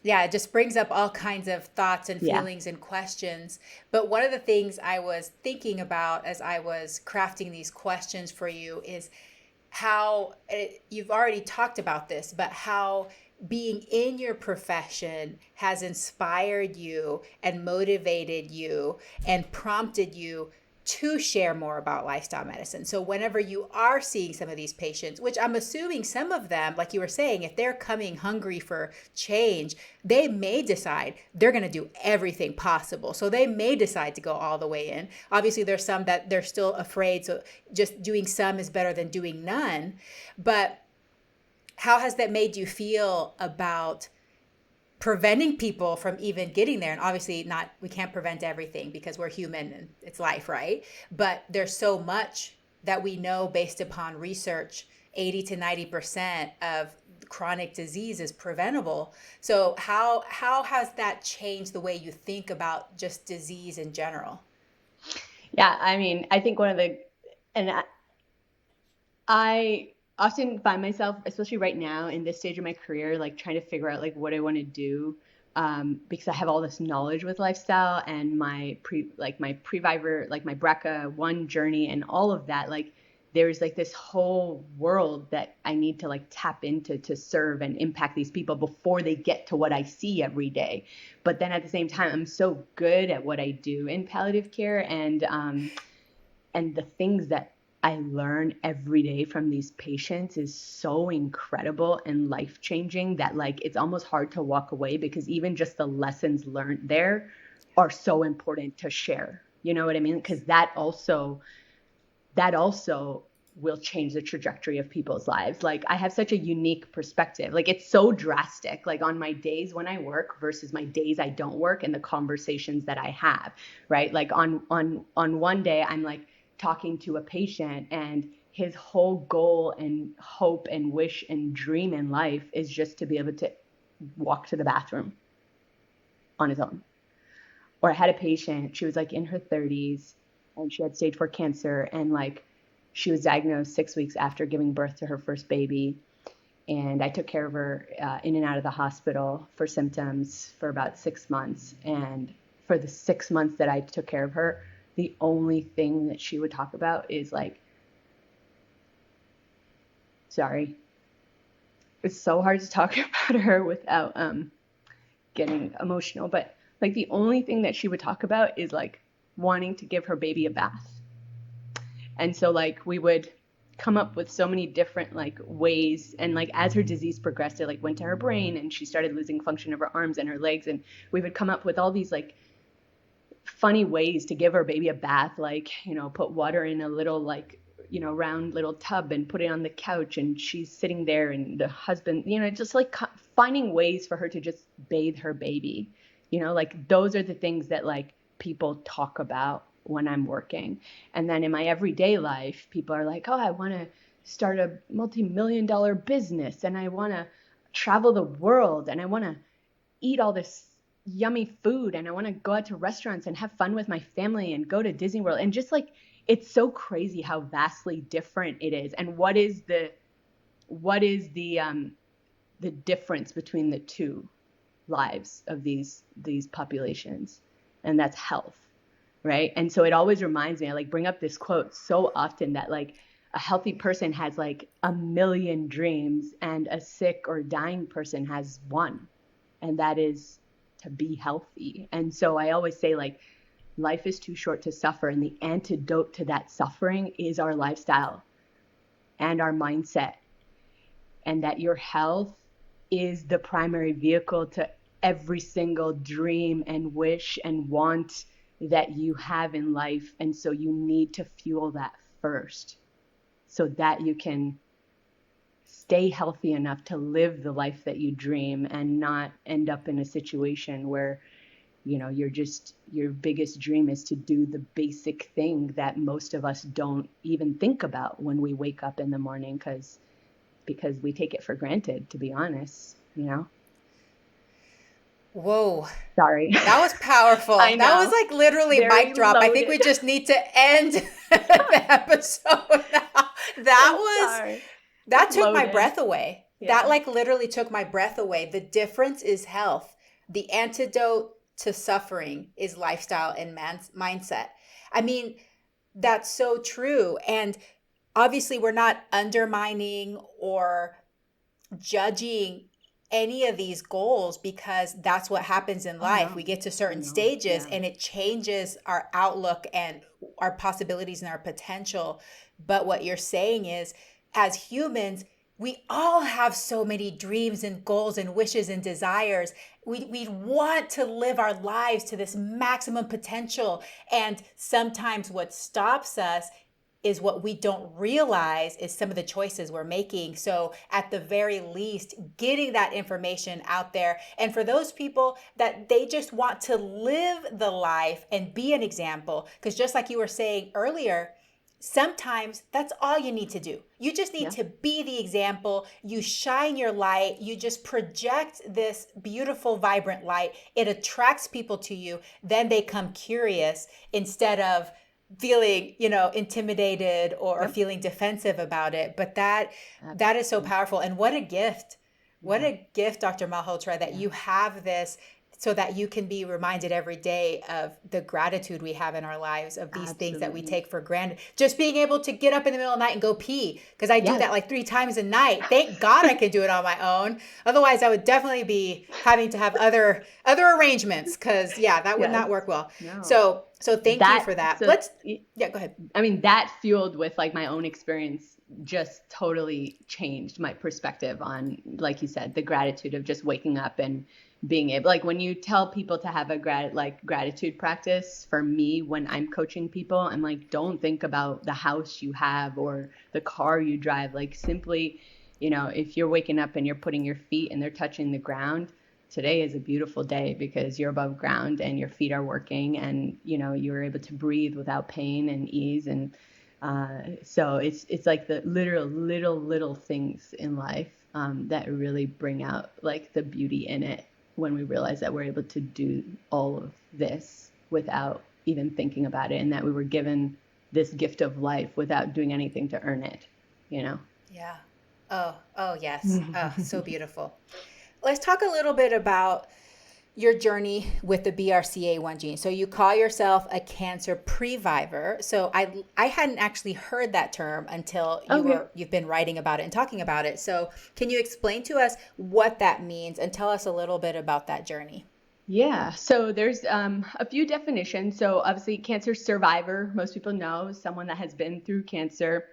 [SPEAKER 1] it just brings up all kinds of thoughts and feelings and questions. But one of the things I was thinking about as I was crafting these questions for you is how you've already talked about this, but how being in your profession has inspired you and motivated you and prompted you to share more about lifestyle medicine. So whenever you are seeing some of these patients, which I'm assuming some of them, like you were saying, if they're coming hungry for change, they may decide they're going to do everything possible. So they may decide to go all the way in. Obviously, there's some that they're still afraid. So just doing some is better than doing none. But how has that made you feel about preventing people from even getting there? And obviously we can't prevent everything because we're human and it's life, right? But there's so much that we know based upon research, 80 to 90% of chronic disease is preventable. So how has that changed the way you think about just disease in general?
[SPEAKER 2] Yeah, I mean, I think I often find myself, especially right now in this stage of my career, like trying to figure out like what I want to do, because I have all this knowledge with lifestyle and my pre-vivor, like my BRCA1 journey and all of that. Like, there's like this whole world that I need to like tap into to serve and impact these people before they get to what I see every day. But then at the same time, I'm so good at what I do in palliative care, and the things that I learn every day from these patients is so incredible and life-changing that like it's almost hard to walk away, because even just the lessons learned there are so important to share. You know what I mean? Because that also will change the trajectory of people's lives. Like I have such a unique perspective. Like it's so drastic, like on my days when I work versus my days I don't work, and the conversations that I have, right? Like on one day I'm like talking to a patient, and his whole goal and hope and wish and dream in life is just to be able to walk to the bathroom on his own. Or I had a patient, she was like in her 30s, and she had stage 4 cancer, and like she was diagnosed 6 weeks after giving birth to her first baby. And I took care of her in and out of the hospital for symptoms for about 6 months. And for the 6 months that I took care of her, the only thing that she would talk about is like, sorry, it's so hard to talk about her without getting emotional, but like the only thing that she would talk about is like wanting to give her baby a bath. And so like we would come up with so many different like ways, and like as her disease progressed, it like went to her brain and she started losing function of her arms and her legs, and we would come up with all these like funny ways to give her baby a bath, like, you know, put water in a little like, you know, round little tub and put it on the couch, and she's sitting there, and the husband, you know, just like finding ways for her to just bathe her baby. You know, like those are the things that like people talk about when I'm working. And then in my everyday life, people are like, oh, I want to start a multi-million-dollar business, and I want to travel the world, and I want to eat all this yummy food, and I want to go out to restaurants and have fun with my family and go to Disney World. And just like, it's so crazy how vastly different it is. And what is the difference between the two lives of these populations? And that's health, right? And so it always reminds me, I like bring up this quote so often, that like a healthy person has like 1,000,000 dreams, and a sick or dying person has one, and that is to be healthy. And so I always say like life is too short to suffer, and the antidote to that suffering is our lifestyle and our mindset, and that your health is the primary vehicle to every single dream and wish and want that you have in life. And so you need to fuel that first so that you can stay healthy enough to live the life that you dream, and not end up in a situation where, you know, your biggest dream is to do the basic thing that most of us don't even think about when we wake up in the morning, because we take it for granted, to be honest, you know?
[SPEAKER 1] Whoa.
[SPEAKER 2] Sorry.
[SPEAKER 1] That was powerful.
[SPEAKER 2] I know.
[SPEAKER 1] That was like literally
[SPEAKER 2] Very
[SPEAKER 1] mic drop. I think we
[SPEAKER 2] loaded.
[SPEAKER 1] just need to end the episode now. That took my
[SPEAKER 2] loaded.
[SPEAKER 1] breath away.
[SPEAKER 2] Yeah.
[SPEAKER 1] That like literally took my breath away. The difference is health. The antidote to suffering is lifestyle and mindset. I mean, that's so true. And obviously we're not undermining or judging any of these goals, because that's what happens in life.
[SPEAKER 2] no.
[SPEAKER 1] We get to certain stages
[SPEAKER 2] Yeah.
[SPEAKER 1] and it changes our outlook and our possibilities and our potential. But what you're saying is, as humans, we all have so many dreams and goals and wishes and desires. We want to live our lives to this maximum potential. And sometimes what stops us is what we don't realize is some of the choices we're making. So at the very least, getting that information out there. And for those people that they just want to live the life and be an example, because just like you were saying earlier, sometimes that's all you need to do. You just need to be the example. You shine your light. You just project this beautiful, vibrant light. It attracts people to you. Then they come curious instead of feeling, intimidated or feeling defensive about it. But that is so powerful. And what a gift. What a gift, Dr. Malhotra, that you have this so that you can be reminded every day of the gratitude we have in our lives, of these things that we
[SPEAKER 2] Absolutely.
[SPEAKER 1] take for granted. Just being able to get up in the middle of the night and go pee, because I do
[SPEAKER 2] Yes.
[SPEAKER 1] that like 3 times a night. Thank God I can do it on my own. Otherwise, I would definitely be having to have other arrangements, because yeah, that would
[SPEAKER 2] Yes.
[SPEAKER 1] not work well.
[SPEAKER 2] No.
[SPEAKER 1] So thank you for that.
[SPEAKER 2] So
[SPEAKER 1] Yeah, go ahead.
[SPEAKER 2] I mean, that fueled with like my own experience just totally changed my perspective on, like you said, the gratitude of just waking up and being able, like when you tell people to have a gratitude practice, for me, when I'm coaching people, I'm like, don't think about the house you have or the car you drive. Like simply, if you're waking up and you're putting your feet and they're touching the ground, today is a beautiful day because you're above ground and your feet are working, and you're able to breathe without pain and ease. And so it's like the little things in life that really bring out like the beauty in it, when we realize that we're able to do all of this without even thinking about it, and that we were given this gift of life without doing anything to earn it.
[SPEAKER 1] Yeah. Oh yes. Oh, so beautiful. Let's talk a little bit about your journey with the BRCA1 gene. So you call yourself a cancer pre-vivor. So I hadn't actually heard that term until
[SPEAKER 2] Okay.
[SPEAKER 1] you've been writing about it and talking about it. So can you explain to us what that means and tell us a little bit about that journey?
[SPEAKER 2] Yeah, so there's a few definitions. So obviously, cancer survivor, most people know, someone that has been through cancer.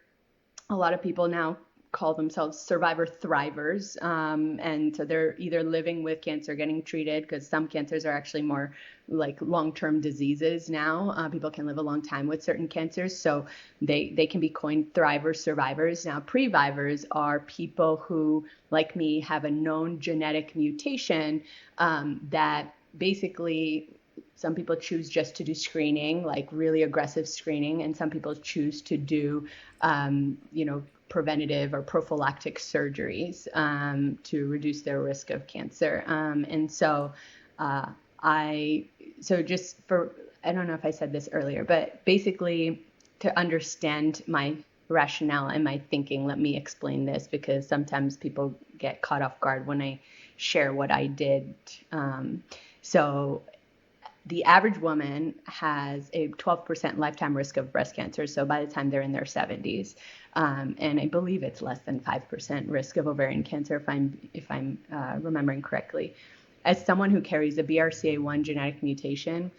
[SPEAKER 2] A lot of people now call themselves survivor thrivers. And so they're either living with cancer, getting treated, because some cancers are actually more like long-term diseases now. People can live a long time with certain cancers. So they can be coined thrivers, survivors. Now, pre-vivors are people who, like me, have a known genetic mutation that basically some people choose just to do screening, like really aggressive screening, and some people choose to do, preventative or prophylactic surgeries to reduce their risk of cancer. And so just for, I don't know if I said this earlier, but basically to understand my rationale and my thinking, let me explain this, because sometimes people get caught off guard when I share what I did. So the average woman has a 12% lifetime risk of breast cancer. So by the time they're in their 70s, and I believe it's less than 5% risk of ovarian cancer, if I'm remembering correctly. As someone who carries a BRCA1 genetic mutation,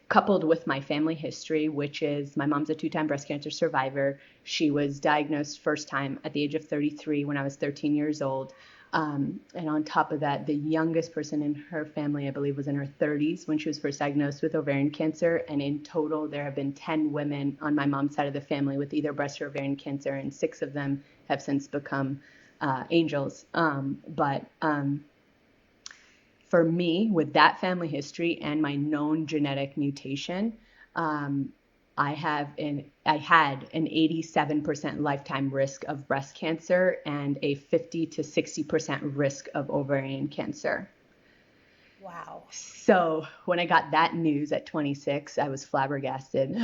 [SPEAKER 2] coupled with my family history, which is my mom's a 2-time breast cancer survivor. She was diagnosed first time at the age of 33 when I was 13 years old. And on top of that, the youngest person in her family, I believe, was in her 30s when she was first diagnosed with ovarian cancer. And in total, there have been 10 women on my mom's side of the family with either breast or ovarian cancer, and 6 of them have since become angels. But for me, with that family history and my known genetic mutation, I had an 87% lifetime risk of breast cancer and a 50 to 60% risk of ovarian cancer.
[SPEAKER 1] Wow.
[SPEAKER 2] So when I got that news at 26, I was flabbergasted.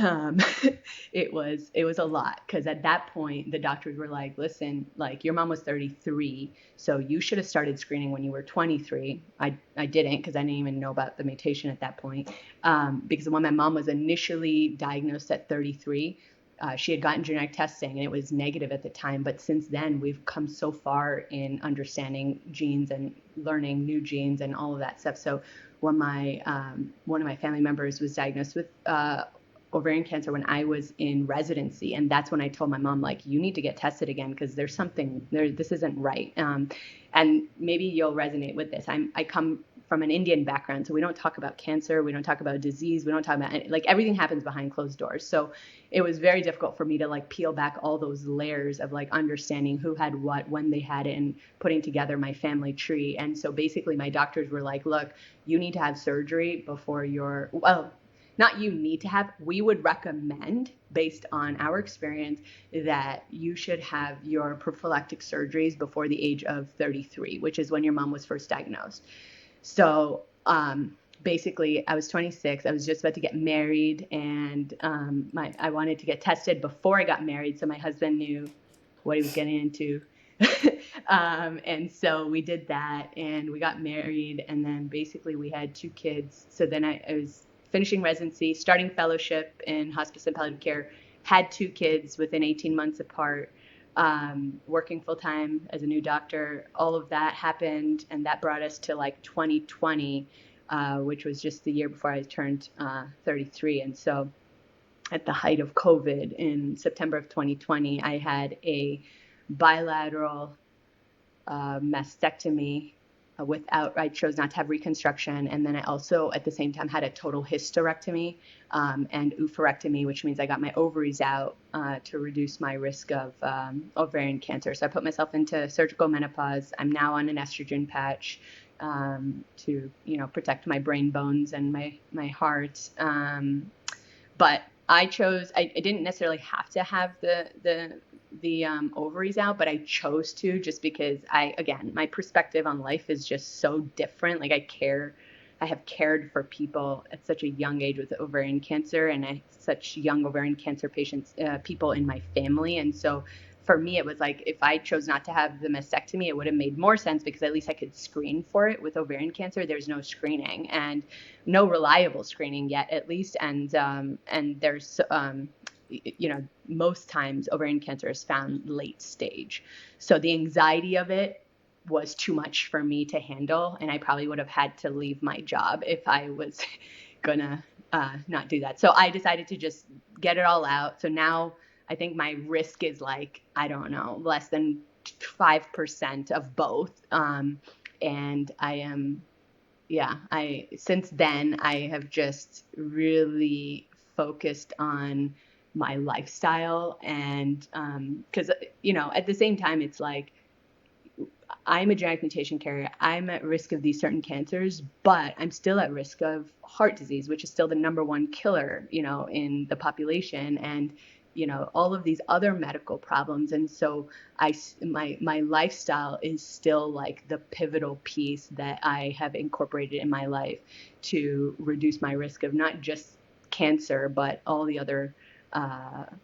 [SPEAKER 2] It was a lot, because at that point the doctors were like, listen, like your mom was 33, so you should have started screening when you were 23. I didn't, because I didn't even know about the mutation at that point. Because when my mom was initially diagnosed at 33, she had gotten genetic testing and it was negative at the time. But since then, we've come so far in understanding genes and learning new genes and all of that stuff. So when one of my family members was diagnosed with ovarian cancer when I was in residency, and that's when I told my mom, like, you need to get tested again, because there's something there, this isn't right. And maybe you'll resonate with this. I come from an Indian background, so we don't talk about cancer, we don't talk about disease, we don't talk about, like, everything happens behind closed doors. So it was very difficult for me to like peel back all those layers of like understanding who had what, when they had it, and putting together my family tree. And so basically my doctors were like, look, you need to have surgery before not you need to have, we would recommend, based on our experience, that you should have your prophylactic surgeries before the age of 33, which is when your mom was first diagnosed. So basically, I was 26. I was just about to get married, and I wanted to get tested before I got married, so my husband knew what he was getting into. And so we did that, and we got married, and then basically we had 2 kids. So then I was finishing residency, starting fellowship in hospice and palliative care, had 2 kids within 18 months apart, working full time as a new doctor. All of that happened, and that brought us to like 2020, which was just the year before I turned 33. And so at the height of COVID in September of 2020, I had a bilateral mastectomy I chose not to have reconstruction. And then I also, at the same time, had a total hysterectomy and oophorectomy, which means I got my ovaries out to reduce my risk of ovarian cancer. So I put myself into surgical menopause. I'm now on an estrogen patch to, protect my brain bones and my heart. But I didn't necessarily have to have the ovaries out, but I chose to, just because again, my perspective on life is just so different. Like I have cared for people at such a young age with ovarian cancer, and I have such young ovarian cancer patients, people in my family. And so for me, it was like, if I chose not to have the mastectomy, it would have made more sense, because at least I could screen for it. With ovarian cancer, there's no screening, and no reliable screening yet, at least. And there's, most times ovarian cancer is found late stage. So the anxiety of it was too much for me to handle. And I probably would have had to leave my job if I was gonna not do that. So I decided to just get it all out. So now I think my risk is like, I don't know, less than 5% of both. And since then I have just really focused on my lifestyle. And because at the same time, it's like, I'm a genetic mutation carrier. I'm at risk of these certain cancers, but I'm still at risk of heart disease, which is still the number one killer, in the population, and all of these other medical problems. And so my lifestyle is still like the pivotal piece that I have incorporated in my life to reduce my risk of not just cancer, but all the other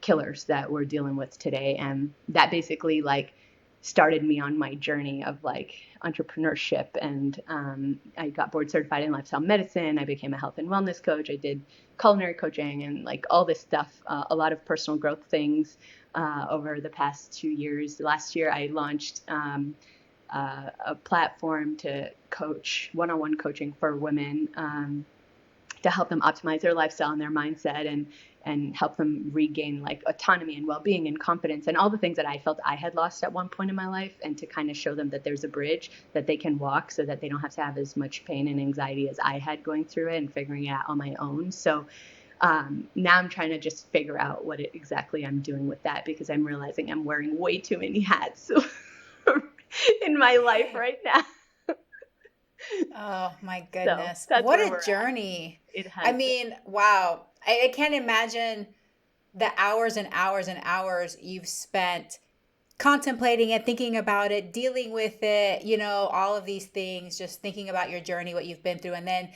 [SPEAKER 2] killers that we're dealing with today. And that basically like started me on my journey of like entrepreneurship. And I got board certified in lifestyle medicine. I became a health and wellness coach. I did culinary coaching and like all this stuff, a lot of personal growth things over the past 2 years. Last year, I launched a platform to coach one-on-one coaching for women to help them optimize their lifestyle and their mindset, and help them regain like autonomy and well-being and confidence and all the things that I felt I had lost at one point in my life, and to kind of show them that there's a bridge that they can walk, so that they don't have to have as much pain and anxiety as I had going through it and figuring it out on my own. So now I'm trying to just figure out what exactly I'm doing with that, because I'm realizing I'm wearing way too many hats in my life right now.
[SPEAKER 1] Oh my goodness.
[SPEAKER 2] So
[SPEAKER 1] What a journey.
[SPEAKER 2] It has.
[SPEAKER 1] I mean, wow. I can't imagine the hours and hours and hours you've spent contemplating it, thinking about it, dealing with it, all of these things, just thinking about your journey, what you've been through, and then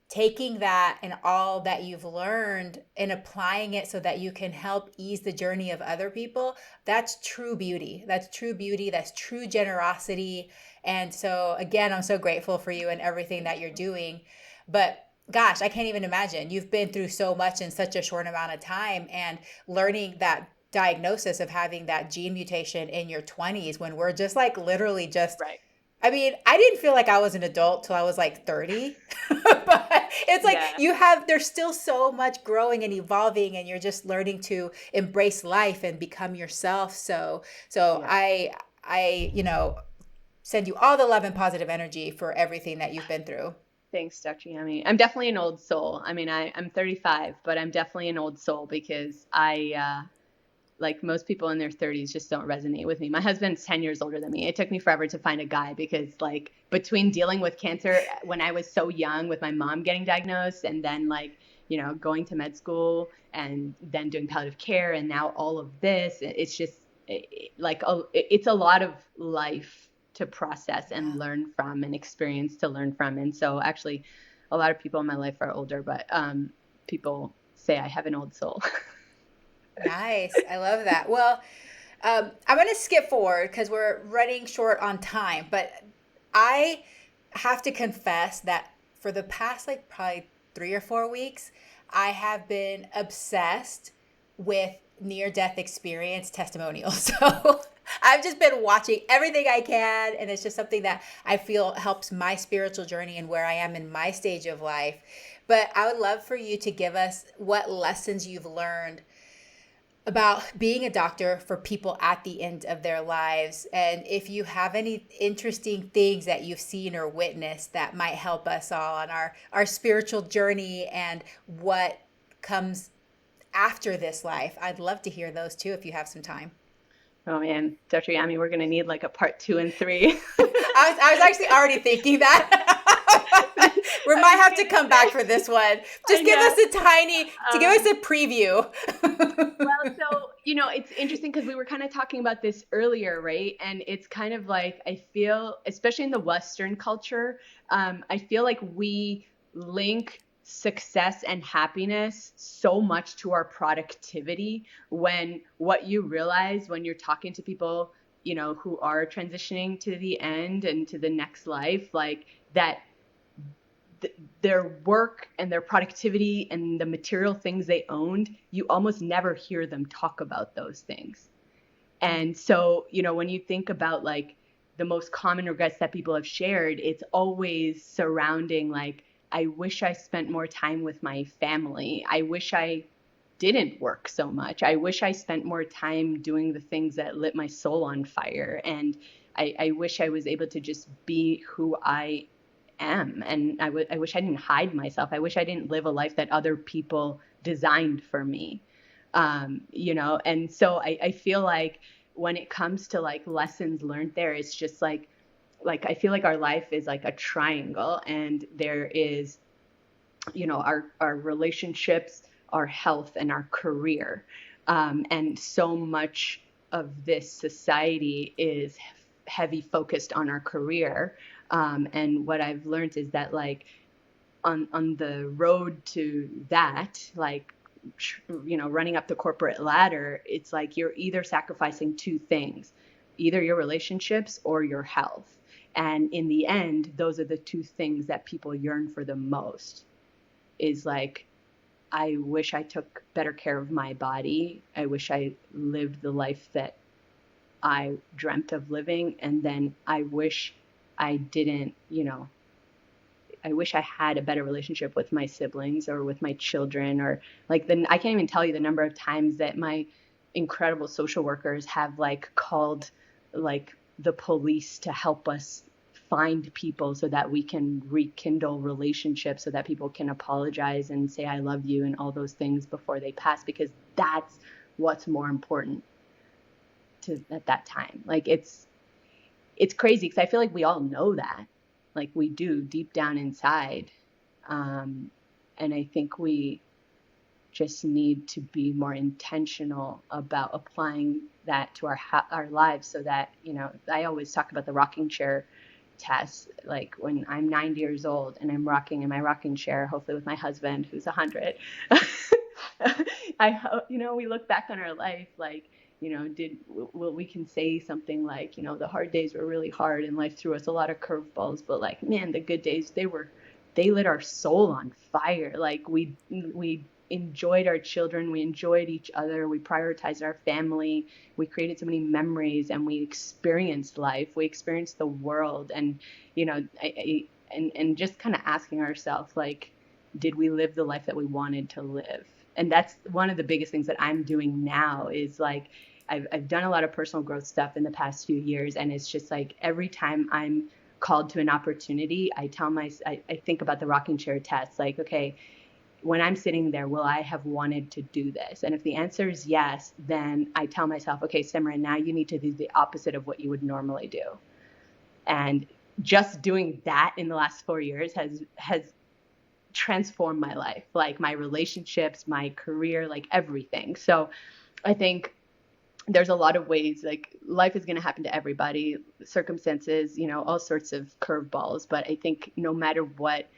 [SPEAKER 1] taking that and all that you've learned and applying it so that you can help ease the journey of other people. That's true beauty. That's true beauty. That's true generosity. And so, again, I'm so grateful for you and everything that you're doing. But gosh, I can't even imagine. You've been through so much in such a short amount of time, and learning that diagnosis of having that gene mutation in your 20s, when we're just like literally just
[SPEAKER 2] right.
[SPEAKER 1] I mean, I didn't feel like I was an adult till I was like 30, but it's like there's still so much growing and evolving, and you're just learning to embrace life and become yourself. So I send you all the love and positive energy for everything that you've been through.
[SPEAKER 2] Thanks, Dr. Yami. I'm definitely an old soul. I mean, I'm 35, but I'm definitely an old soul, because like most people in their 30s just don't resonate with me. My husband's 10 years older than me. It took me forever to find a guy, because like between dealing with cancer when I was so young, with my mom getting diagnosed, and then like, going to med school, and then doing palliative care, and now all of this, it's just it's a lot of life to process and learn from, and experience to learn from. And so actually a lot of people in my life are older, but people say I have an old soul.
[SPEAKER 1] Nice. I love that. Well, I'm going to skip forward because we're running short on time, but I have to confess that for the past like probably 3 or 4 weeks, I have been obsessed with near death experience testimonials. So I've just been watching everything I can, and it's just something that I feel helps my spiritual journey and where I am in my stage of life. But I would love for you to give us what lessons you've learned about being a doctor for people at the end of their lives. And if you have any interesting things that you've seen or witnessed that might help us all on our spiritual journey and what comes after this life, I'd love to hear those too if you have some time.
[SPEAKER 2] Oh man, Dr. Yami, we're going to need like a part 2 and 3.
[SPEAKER 1] I was actually already thinking that. We might have to come back for this one. Just give us a preview.
[SPEAKER 2] Well, so, it's interesting because we were kind of talking about this earlier, right? And it's kind of like, I feel, especially in the Western culture, I feel like we link success and happiness so much to our productivity, when what you realize when you're talking to people, who are transitioning to the end and to the next life, like that their work and their productivity and the material things they owned, you almost never hear them talk about those things. And so, when you think about like the most common regrets that people have shared, it's always surrounding like, I wish I spent more time with my family. I wish I didn't work so much. I wish I spent more time doing the things that lit my soul on fire. And I wish I was able to just be who I am. And I wish I didn't hide myself. I wish I didn't live a life that other people designed for me. And so I feel like when it comes to like lessons learned there, it's just like I feel like our life is like a triangle, and there is, our relationships, our health, and our career. And so much of this society is heavy focused on our career. And what I've learned is that like on the road to that, like, running up the corporate ladder, it's like you're either sacrificing 2 things, either your relationships or your health. And in the end, those are the 2 things that people yearn for the most, is like, I wish I took better care of my body. I wish I lived the life that I dreamt of living. And then I wish I didn't, I wish I had a better relationship with my siblings or with my children, or like I can't even tell you the number of times that my incredible social workers have like called like the police to help us find people so that we can rekindle relationships, so that people can apologize and say, I love you and all those things before they pass, because that's what's more important at that time. Like it's crazy because I feel like we all know that, like we do deep down inside. And I think we just need to be more intentional about applying that to our lives, so that, I always talk about the rocking chair test. Like when I'm 90 years old and I'm rocking in my rocking chair, hopefully with my husband who's 100, we look back on our life like, we can say something like, the hard days were really hard and life threw us a lot of curveballs, but like, man, the good days, they lit our soul on fire. Like we enjoyed our children, we enjoyed each other, we prioritized our family, we created so many memories, and we experienced life, we experienced the world. And and just kind of asking ourselves, like, did we live the life that we wanted to live? And that's one of the biggest things that I'm doing now, is like I've done a lot of personal growth stuff in the past few years, and it's just like every time I'm called to an opportunity, I think about the rocking chair test, like, okay, when I'm sitting there, will I have wanted to do this? And if the answer is yes, then I tell myself, okay, Simran, now you need to do the opposite of what you would normally do. And just doing that in the last 4 years has transformed my life, like my relationships, my career, like everything. So I think there's a lot of ways, like life is going to happen to everybody, circumstances, all sorts of curveballs. But I think no matter what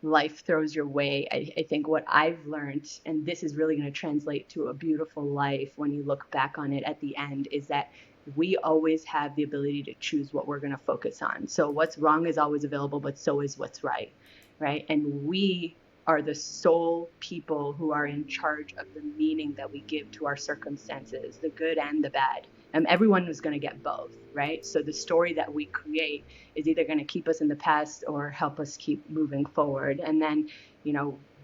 [SPEAKER 2] life throws your way, I think what I've learned, and this is really going to translate to a beautiful life when you look back on it at the end, is that we always have the ability to choose what we're going to focus on. So what's wrong is always available, but so is what's right, right? And we are the sole people who are in charge of the meaning that we give to our circumstances, the good and the bad. And everyone is going to get both, right? So the story that we create is either going to keep us in the past or help us keep moving forward. And then,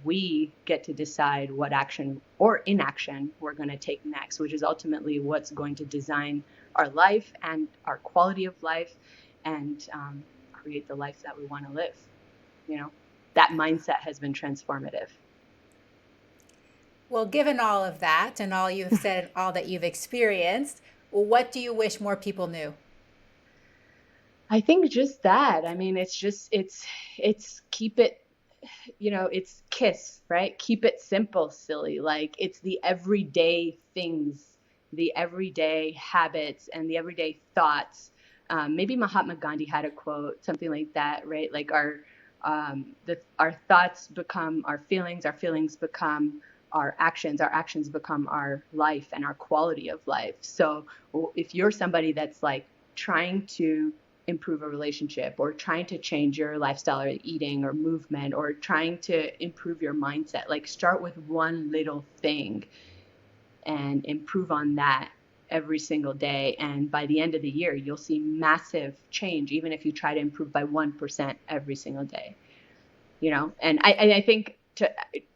[SPEAKER 2] we get to decide what action or inaction we're going to take next, which is ultimately what's going to design our life and our quality of life, and create the life that we want to live. That mindset has been transformative.
[SPEAKER 1] Well, given all of that and all you've said, all that you've experienced, what do you wish more people knew?
[SPEAKER 2] I think just that. I mean, it's keep it, it's KISS, right? Keep it simple, silly. Like, it's the everyday things, the everyday habits, and the everyday thoughts. Maybe Mahatma Gandhi had a quote, something like that, right? Like our thoughts become our feelings become our actions become our life and our quality of life. So if you're somebody that's like trying to improve a relationship, or trying to change your lifestyle or eating or movement, or trying to improve your mindset, like, start with one little thing and improve on that every single day. And by the end of the year, you'll see massive change, even if you try to improve by 1% every single day. And I think,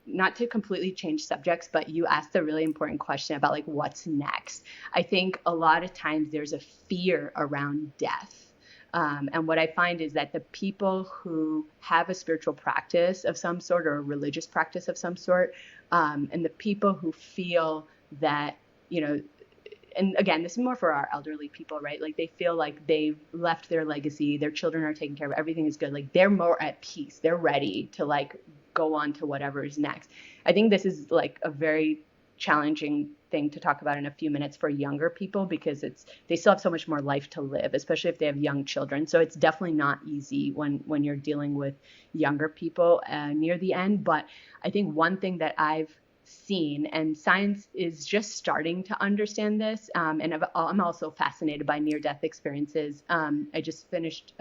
[SPEAKER 2] not to completely change subjects, but you asked a really important question about like what's next. I think a lot of times there's a fear around death. And what I find is that the people who have a spiritual practice of some sort, or a religious practice of some sort, and the people who feel that, and again, this is more for our elderly people, right? Like, they feel like they've left their legacy, their children are taken care of, everything is good. Like, they're more at peace. They're ready to like go on to whatever is next. I think this is like a very challenging thing to talk about in a few minutes for younger people, because they still have so much more life to live, especially if they have young children. So it's definitely not easy when you're dealing with younger people near the end. But I think one thing that I've seen, and science is just starting to understand this, and I'm also fascinated by near-death experiences. I just finished,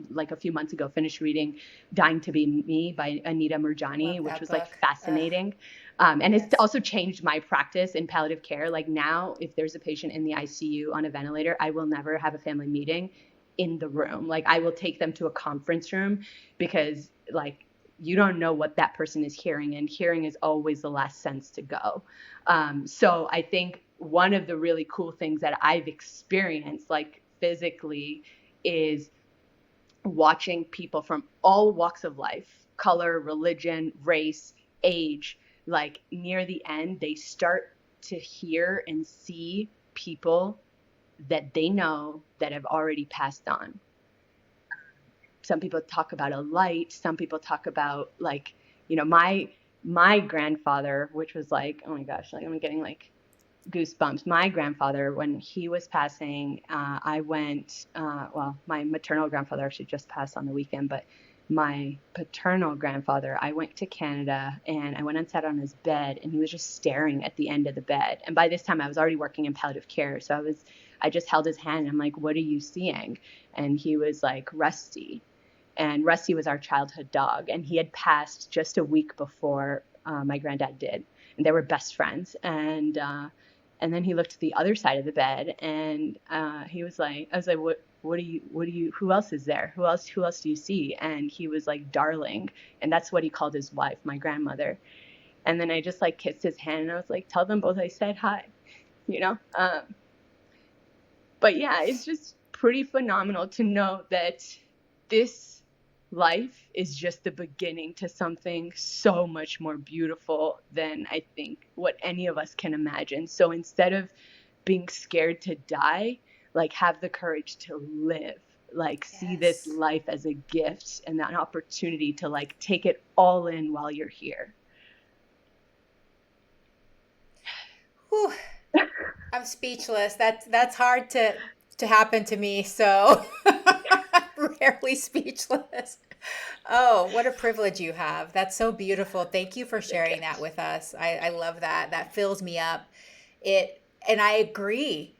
[SPEAKER 2] like a few months ago, reading Dying to Be Me by Anita Murjani, which was like fascinating. And it's also changed my practice in palliative care. Like, now, if there's a patient in the ICU on a ventilator, I will never have a family meeting in the room. Like, I will take them to a conference room, because like, you don't know what that person is hearing, and hearing is always the last sense to go. So I think one of the really cool things that I've experienced, like physically, is watching people from all walks of life, color, religion, race, age, like near the end, they start to hear and see people that they know that have already passed on. Some people talk about a light. Some people talk about like, my grandfather, which was like, oh my gosh, like I'm getting like goosebumps. My grandfather, when he was passing, I went, my maternal grandfather actually just passed on the weekend, but my paternal grandfather, I went to Canada and I went and sat on his bed, and he was just staring at the end of the bed. And by this time I was already working in palliative care. So I just held his hand and I'm like, what are you seeing? And he was like, Rusty. And Rusty was our childhood dog. And he had passed just a week before my granddad did. And they were best friends. And then he looked to the other side of the bed, and he was like, I was like, what do you, who else is there? Who else do you see? And he was like, darling. And that's what he called his wife, my grandmother. And then I just like kissed his hand, and I was like, tell them both I said hi, But yeah, it's just pretty phenomenal to know that this life is just the beginning to something so much more beautiful than I think what any of us can imagine. So instead of being scared to die, like, have the courage to live, like, see this life as a gift and an opportunity to like take it all in while you're here.
[SPEAKER 1] Whew. I'm speechless. That's hard to happen to me. So I'm rarely speechless. Oh, what a privilege you have. That's so beautiful. Thank you for
[SPEAKER 2] Thank you.
[SPEAKER 1] sharing that with us. I love that. That fills me up. And I agree.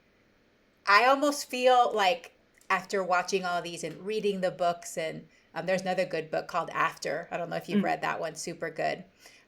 [SPEAKER 1] I almost feel like after watching all these and reading the books, and there's another good book called After. I don't know if you've
[SPEAKER 2] Mm,
[SPEAKER 1] read that one, super good.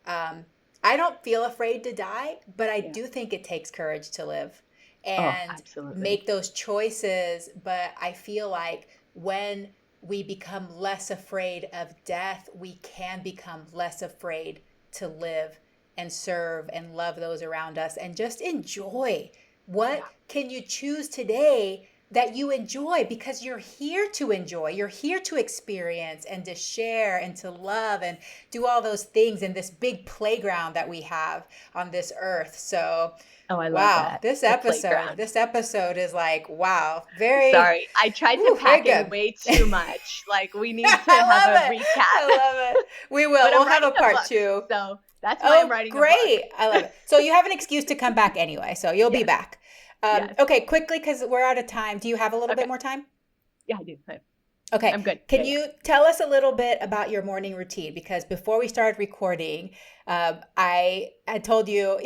[SPEAKER 1] Um, I don't feel afraid to die, but I
[SPEAKER 2] yeah.
[SPEAKER 1] do think it takes courage to live
[SPEAKER 2] Oh,
[SPEAKER 1] and
[SPEAKER 2] absolutely.
[SPEAKER 1] make those choices. But I feel like when we become less afraid of death, we can become less afraid to live and serve and love those around us and just enjoy.
[SPEAKER 2] Yeah.
[SPEAKER 1] What can you choose today that you enjoy, because you're here to enjoy, you're here to experience and to share and to love and do all those things in this big playground that we have on this earth. So,
[SPEAKER 2] Oh, I love
[SPEAKER 1] wow,
[SPEAKER 2] that.
[SPEAKER 1] this
[SPEAKER 2] The
[SPEAKER 1] episode,
[SPEAKER 2] playground.
[SPEAKER 1] this episode is like, wow, very,
[SPEAKER 2] Sorry, I tried to
[SPEAKER 1] whew, very
[SPEAKER 2] pack in
[SPEAKER 1] good.
[SPEAKER 2] way too much. Like, we need to
[SPEAKER 1] I
[SPEAKER 2] have
[SPEAKER 1] love
[SPEAKER 2] a
[SPEAKER 1] it. I
[SPEAKER 2] recap.
[SPEAKER 1] love it. We will.
[SPEAKER 2] But
[SPEAKER 1] We'll
[SPEAKER 2] I'm
[SPEAKER 1] have
[SPEAKER 2] writing
[SPEAKER 1] a
[SPEAKER 2] a
[SPEAKER 1] part
[SPEAKER 2] book,
[SPEAKER 1] two.
[SPEAKER 2] so that's why I'm
[SPEAKER 1] Oh,
[SPEAKER 2] writing a book.
[SPEAKER 1] great. I love it. So you have an excuse to come back anyway. So you'll be
[SPEAKER 2] Yes,
[SPEAKER 1] back.
[SPEAKER 2] yes.
[SPEAKER 1] Okay, quickly, because we're out of time. Do you have a little bit
[SPEAKER 2] Okay.
[SPEAKER 1] more time?
[SPEAKER 2] Yeah, I do.
[SPEAKER 1] Okay.
[SPEAKER 2] I'm good.
[SPEAKER 1] Can
[SPEAKER 2] Yeah, yeah.
[SPEAKER 1] you tell us a little bit about your morning routine? Because before we started recording, I had told you,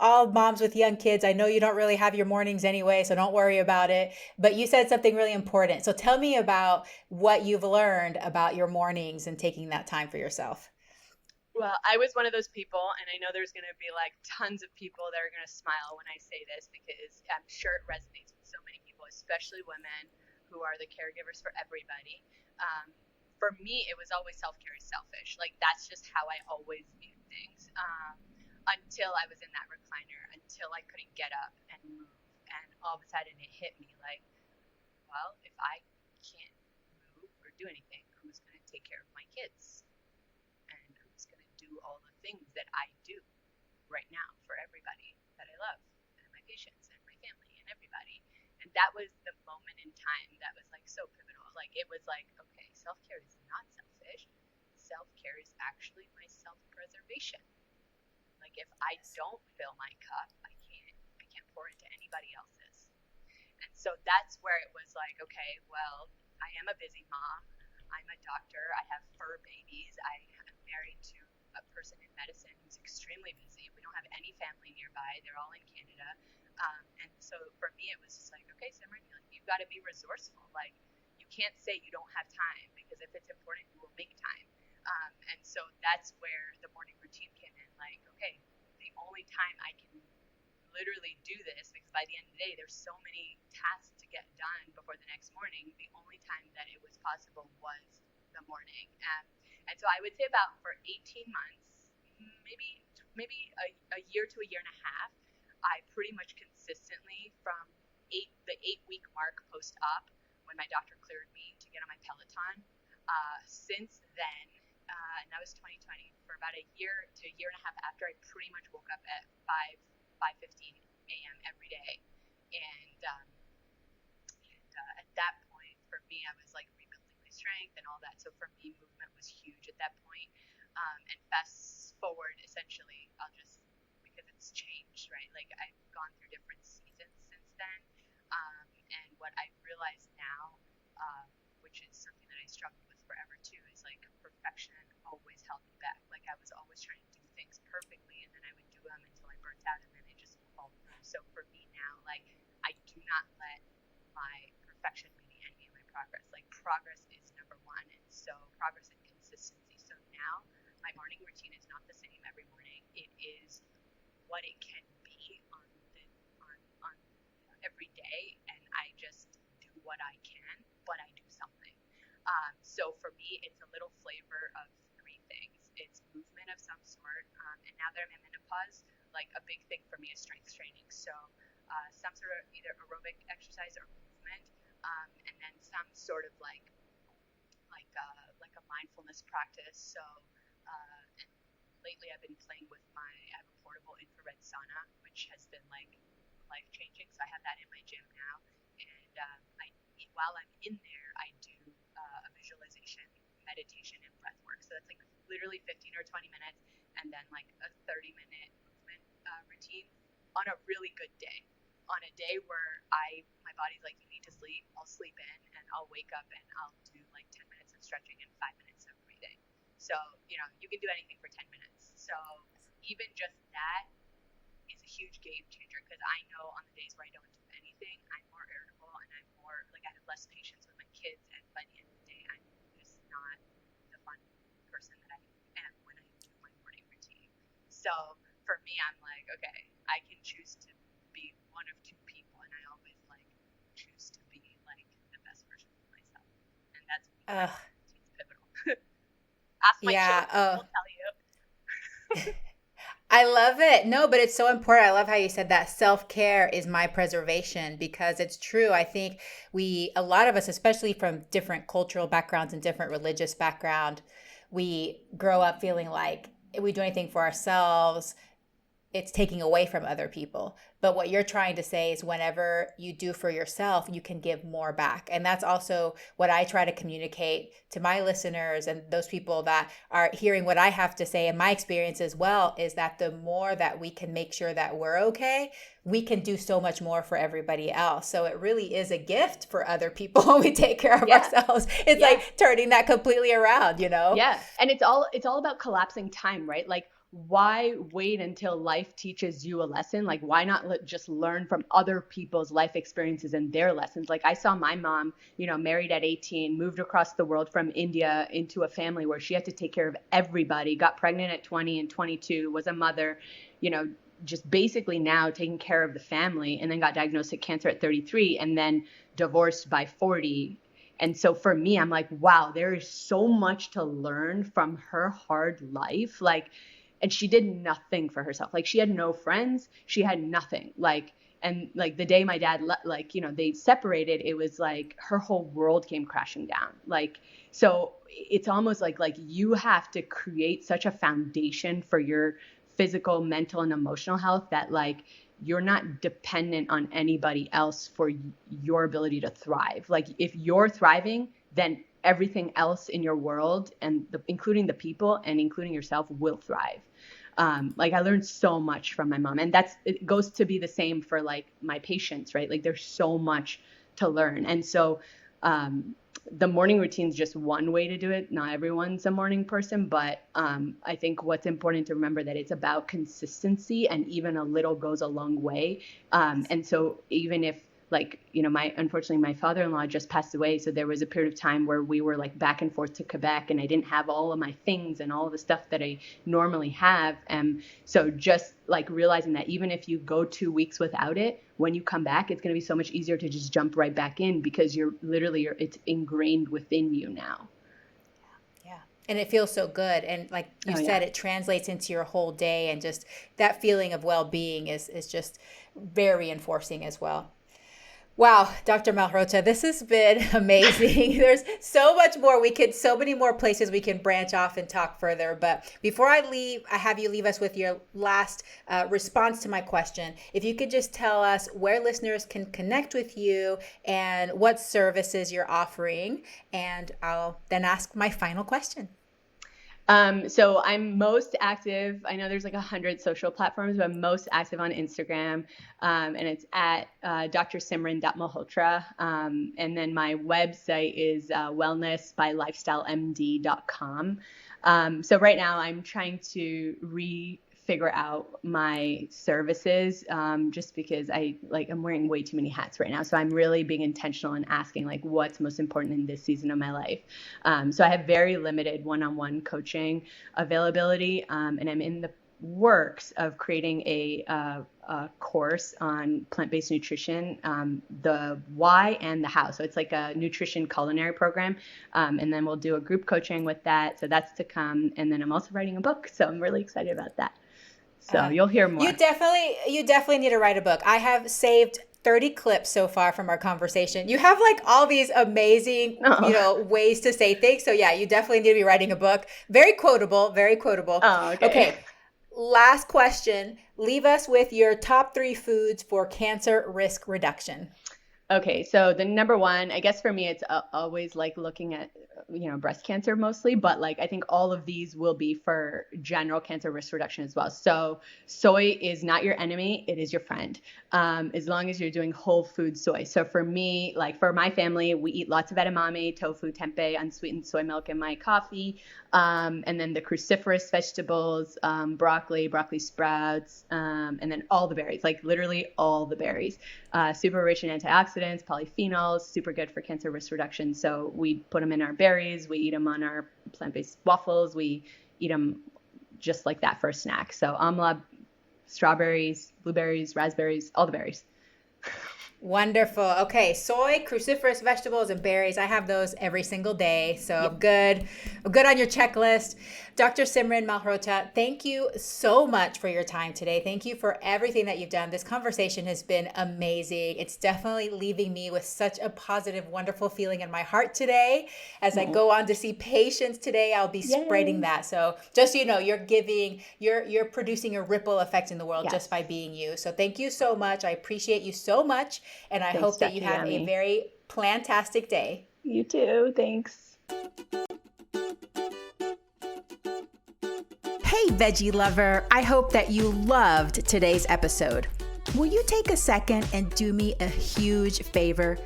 [SPEAKER 1] all moms with young kids, I know you don't really have your mornings anyway, so don't worry about it. But you said something really important. So tell me about what you've learned about your mornings and taking that time for yourself.
[SPEAKER 2] Well, I was one of those people, and I know there's going to be like tons of people that are going to smile when I say this because I'm sure it resonates with so many people, especially women who are the caregivers for everybody. Um, for me, it was always self care is selfish. Like, that's just how I always viewed things until I was in that recliner, until I couldn't get up and move. And all of a sudden, it hit me like, well, if I can't move or do anything, who's going to take care of my kids? And who's going to do all the things that I do right now for everybody that I love and my patients and my family and everybody. And that was the moment in time that was like so pivotal. Like, it was like, okay, self care is not selfish. Self care is actually my self preservation. Like, if I don't fill my cup, I can't pour into anybody else's. And so that's where it was like, okay, well, I am a busy mom. I'm a doctor. I have fur babies. I am married to a person in medicine who's extremely busy. We don't have any family nearby. They're all in Canada. And so for me, it was just like, okay, Simran, you've got to be resourceful. Like, you can't say you don't have time, because if it's important, you will make time. And so that's where the morning routine came in. Like, okay, the only time I can literally do this, because by the end of the day there's so many tasks to get done before the next morning, the only time that it was possible was the morning. And so I would say about for 18 months, maybe a year to a year and a half, I pretty much consistently from the 8 week mark post-op, when my doctor cleared me to get on my Peloton, since then, and that was 2020, for about a year to a year and a half after, I pretty much woke up at 5:15 a.m. every day. And at that point, for me, I was like rebuilding my strength and all that. So for me, movement was huge at that point. And fast forward, essentially, because it's changed, right? Like, I've gone through different seasons since then. And what I realize now, which is something that I struggled with forever too, is like perfection always held me back. Like, I was always trying to do things perfectly, and then I would do them until I burnt out, and then it just fall through. So for me now, like, I do not let my perfection be the enemy of my progress. Like, progress is number one, and so progress and consistency. So now my morning routine is not the same every morning. It is what it can be on every day, and I just do what I can, but I do something. So for me, it's a little flavor of three things. It's movement of some sort, and now that I'm in menopause, like, a big thing for me is strength training. So some sort of either aerobic exercise or movement, and then some sort of like a mindfulness practice. So and lately I've been playing with I have a portable infrared sauna, which has been like life changing. So I have that in my gym now, and while I'm in there, I do a visualization, meditation, and breath work. So that's like literally 15 or 20 minutes, and then like a 30-minute movement routine on a really good day. On a day where my body's like, you need to sleep, I'll sleep in, and I'll wake up and I'll do like 10 minutes of stretching in 5 minutes of breathing. So, you can do anything for 10 minutes. So even just that is a huge game changer, because I know on the days where I don't do anything, I'm more irritable and I'm more like I have less patience with my kids, and by the end of the day, I'm just not the fun person that I am when I do my morning routine. So for me, I'm like, okay, I can choose to be one of two people, and I always like choose to be like the best version of myself, and that's pivotal. Ask my children, they'll tell you.
[SPEAKER 1] I love it. No, but it's so important. I love how you said that self-care is my preservation, because it's true. I think a lot of us, especially from different cultural backgrounds and different religious background, we grow up feeling like if we do anything for ourselves, it's taking away from other people. But what you're trying to say is whenever you do for yourself, you can give more back. And that's also what I try to communicate to my listeners and those people that are hearing what I have to say. And my experience as well is that the more that we can make sure that we're okay, we can do so much more for everybody else. So it really is a gift for other people when we take care of ourselves. It's like turning that completely around,
[SPEAKER 2] Yeah. And it's all about collapsing time, right? Like, why wait until life teaches you a lesson? Like, why not just learn from other people's life experiences and their lessons? Like, I saw my mom, married at 18, moved across the world from India into a family where she had to take care of everybody, got pregnant at 20 and 22, was a mother, just basically now taking care of the family, and then got diagnosed with cancer at 33 and then divorced by 40. And so for me, I'm like, wow, there is so much to learn from her hard life. Like, and she did nothing for herself. Like, she had no friends. She had nothing. And the day my dad, they separated, it was like her whole world came crashing down. Like, so it's almost like you have to create such a foundation for your physical, mental, and emotional health that you're not dependent on anybody else for your ability to thrive. Like, if you're thriving, then everything else in your world, and including the people and including yourself, will thrive. I learned so much from my mom, and it goes to be the same for my patients, right? Like, there's so much to learn. And so, the morning routine is just one way to do it. Not everyone's a morning person, but, I think what's important to remember that it's about consistency, and even a little goes a long way. And so even if unfortunately my father-in-law just passed away. So there was a period of time where we were back and forth to Quebec, and I didn't have all of my things and all the stuff that I normally have. So just realizing that even if you go 2 weeks without it, when you come back, it's going to be so much easier to just jump right back in, because it's ingrained within you now.
[SPEAKER 1] Yeah. And it feels so good. And like you said, it translates into your whole day, and just that feeling of well-being is just very enforcing as well. Wow, Dr. Malhotra, this has been amazing. There's so much more. So many more places we can branch off and talk further. But before I leave, I have you leave us with your last response to my question. If you could just tell us where listeners can connect with you and what services you're offering, and I'll then ask my final question.
[SPEAKER 2] So I'm most active. I know there's 100 social platforms, but I'm most active on Instagram. And it's at drsimran.malhotra. And then my website is wellnessbylifestylemd.com. So right now I'm trying to figure out my services, just because I'm wearing way too many hats right now. So I'm really being intentional and asking what's most important in this season of my life. So I have very limited one-on-one coaching availability, and I'm in the works of creating a course on plant-based nutrition, the why and the how. So it's a nutrition culinary program. And then we'll do a group coaching with that. So that's to come. And then I'm also writing a book. So I'm really excited about that. So you'll hear more.
[SPEAKER 1] You definitely need to write a book. I have saved 30 clips so far from our conversation. You have all these amazing, ways to say things. So yeah, you definitely need to be writing a book. Very quotable, very quotable.
[SPEAKER 2] Oh, okay.
[SPEAKER 1] Okay. Last question. Leave us with your top 3 foods for cancer risk reduction.
[SPEAKER 2] Okay, so the number one, I guess for me, it's always looking at breast cancer mostly, but like I think all of these will be for general cancer risk reduction as well. So soy is not your enemy, it is your friend, as long as you're doing whole food soy. So for me, like for my family, we eat lots of edamame, tofu, tempeh, unsweetened soy milk in my coffee, and then the cruciferous vegetables, broccoli sprouts, and then all the berries, like literally all the berries, super rich in antioxidants, polyphenols, super good for cancer risk reduction. So we put them in our berries, we eat them on our plant-based waffles, we eat them just like that for a snack. So amla, strawberries, blueberries, raspberries, all the berries.
[SPEAKER 1] Wonderful. Okay, soy, cruciferous vegetables, and berries. I have those every single day, so I'm good. I'm good on your checklist. Dr. Simran Malhotra, thank you so much for your time today. Thank you for everything that you've done. This conversation has been amazing. It's definitely leaving me with such a positive, wonderful feeling in my heart today. As I go on to see patients today, I'll be spreading that. So just so you know, you're producing a ripple effect in the world just by being you. So thank you so much. I appreciate you so much. And I hope that you have a very plantastic day.
[SPEAKER 2] You too. Thanks.
[SPEAKER 1] Hey, veggie lover. I hope that you loved today's episode. Will you take a second and do me a huge favor?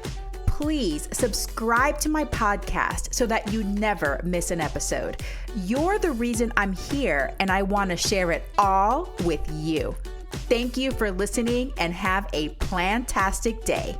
[SPEAKER 1] Please subscribe to my podcast so that you never miss an episode. You're the reason I'm here, and I want to share it all with you. Thank you for listening and have a plantastic day.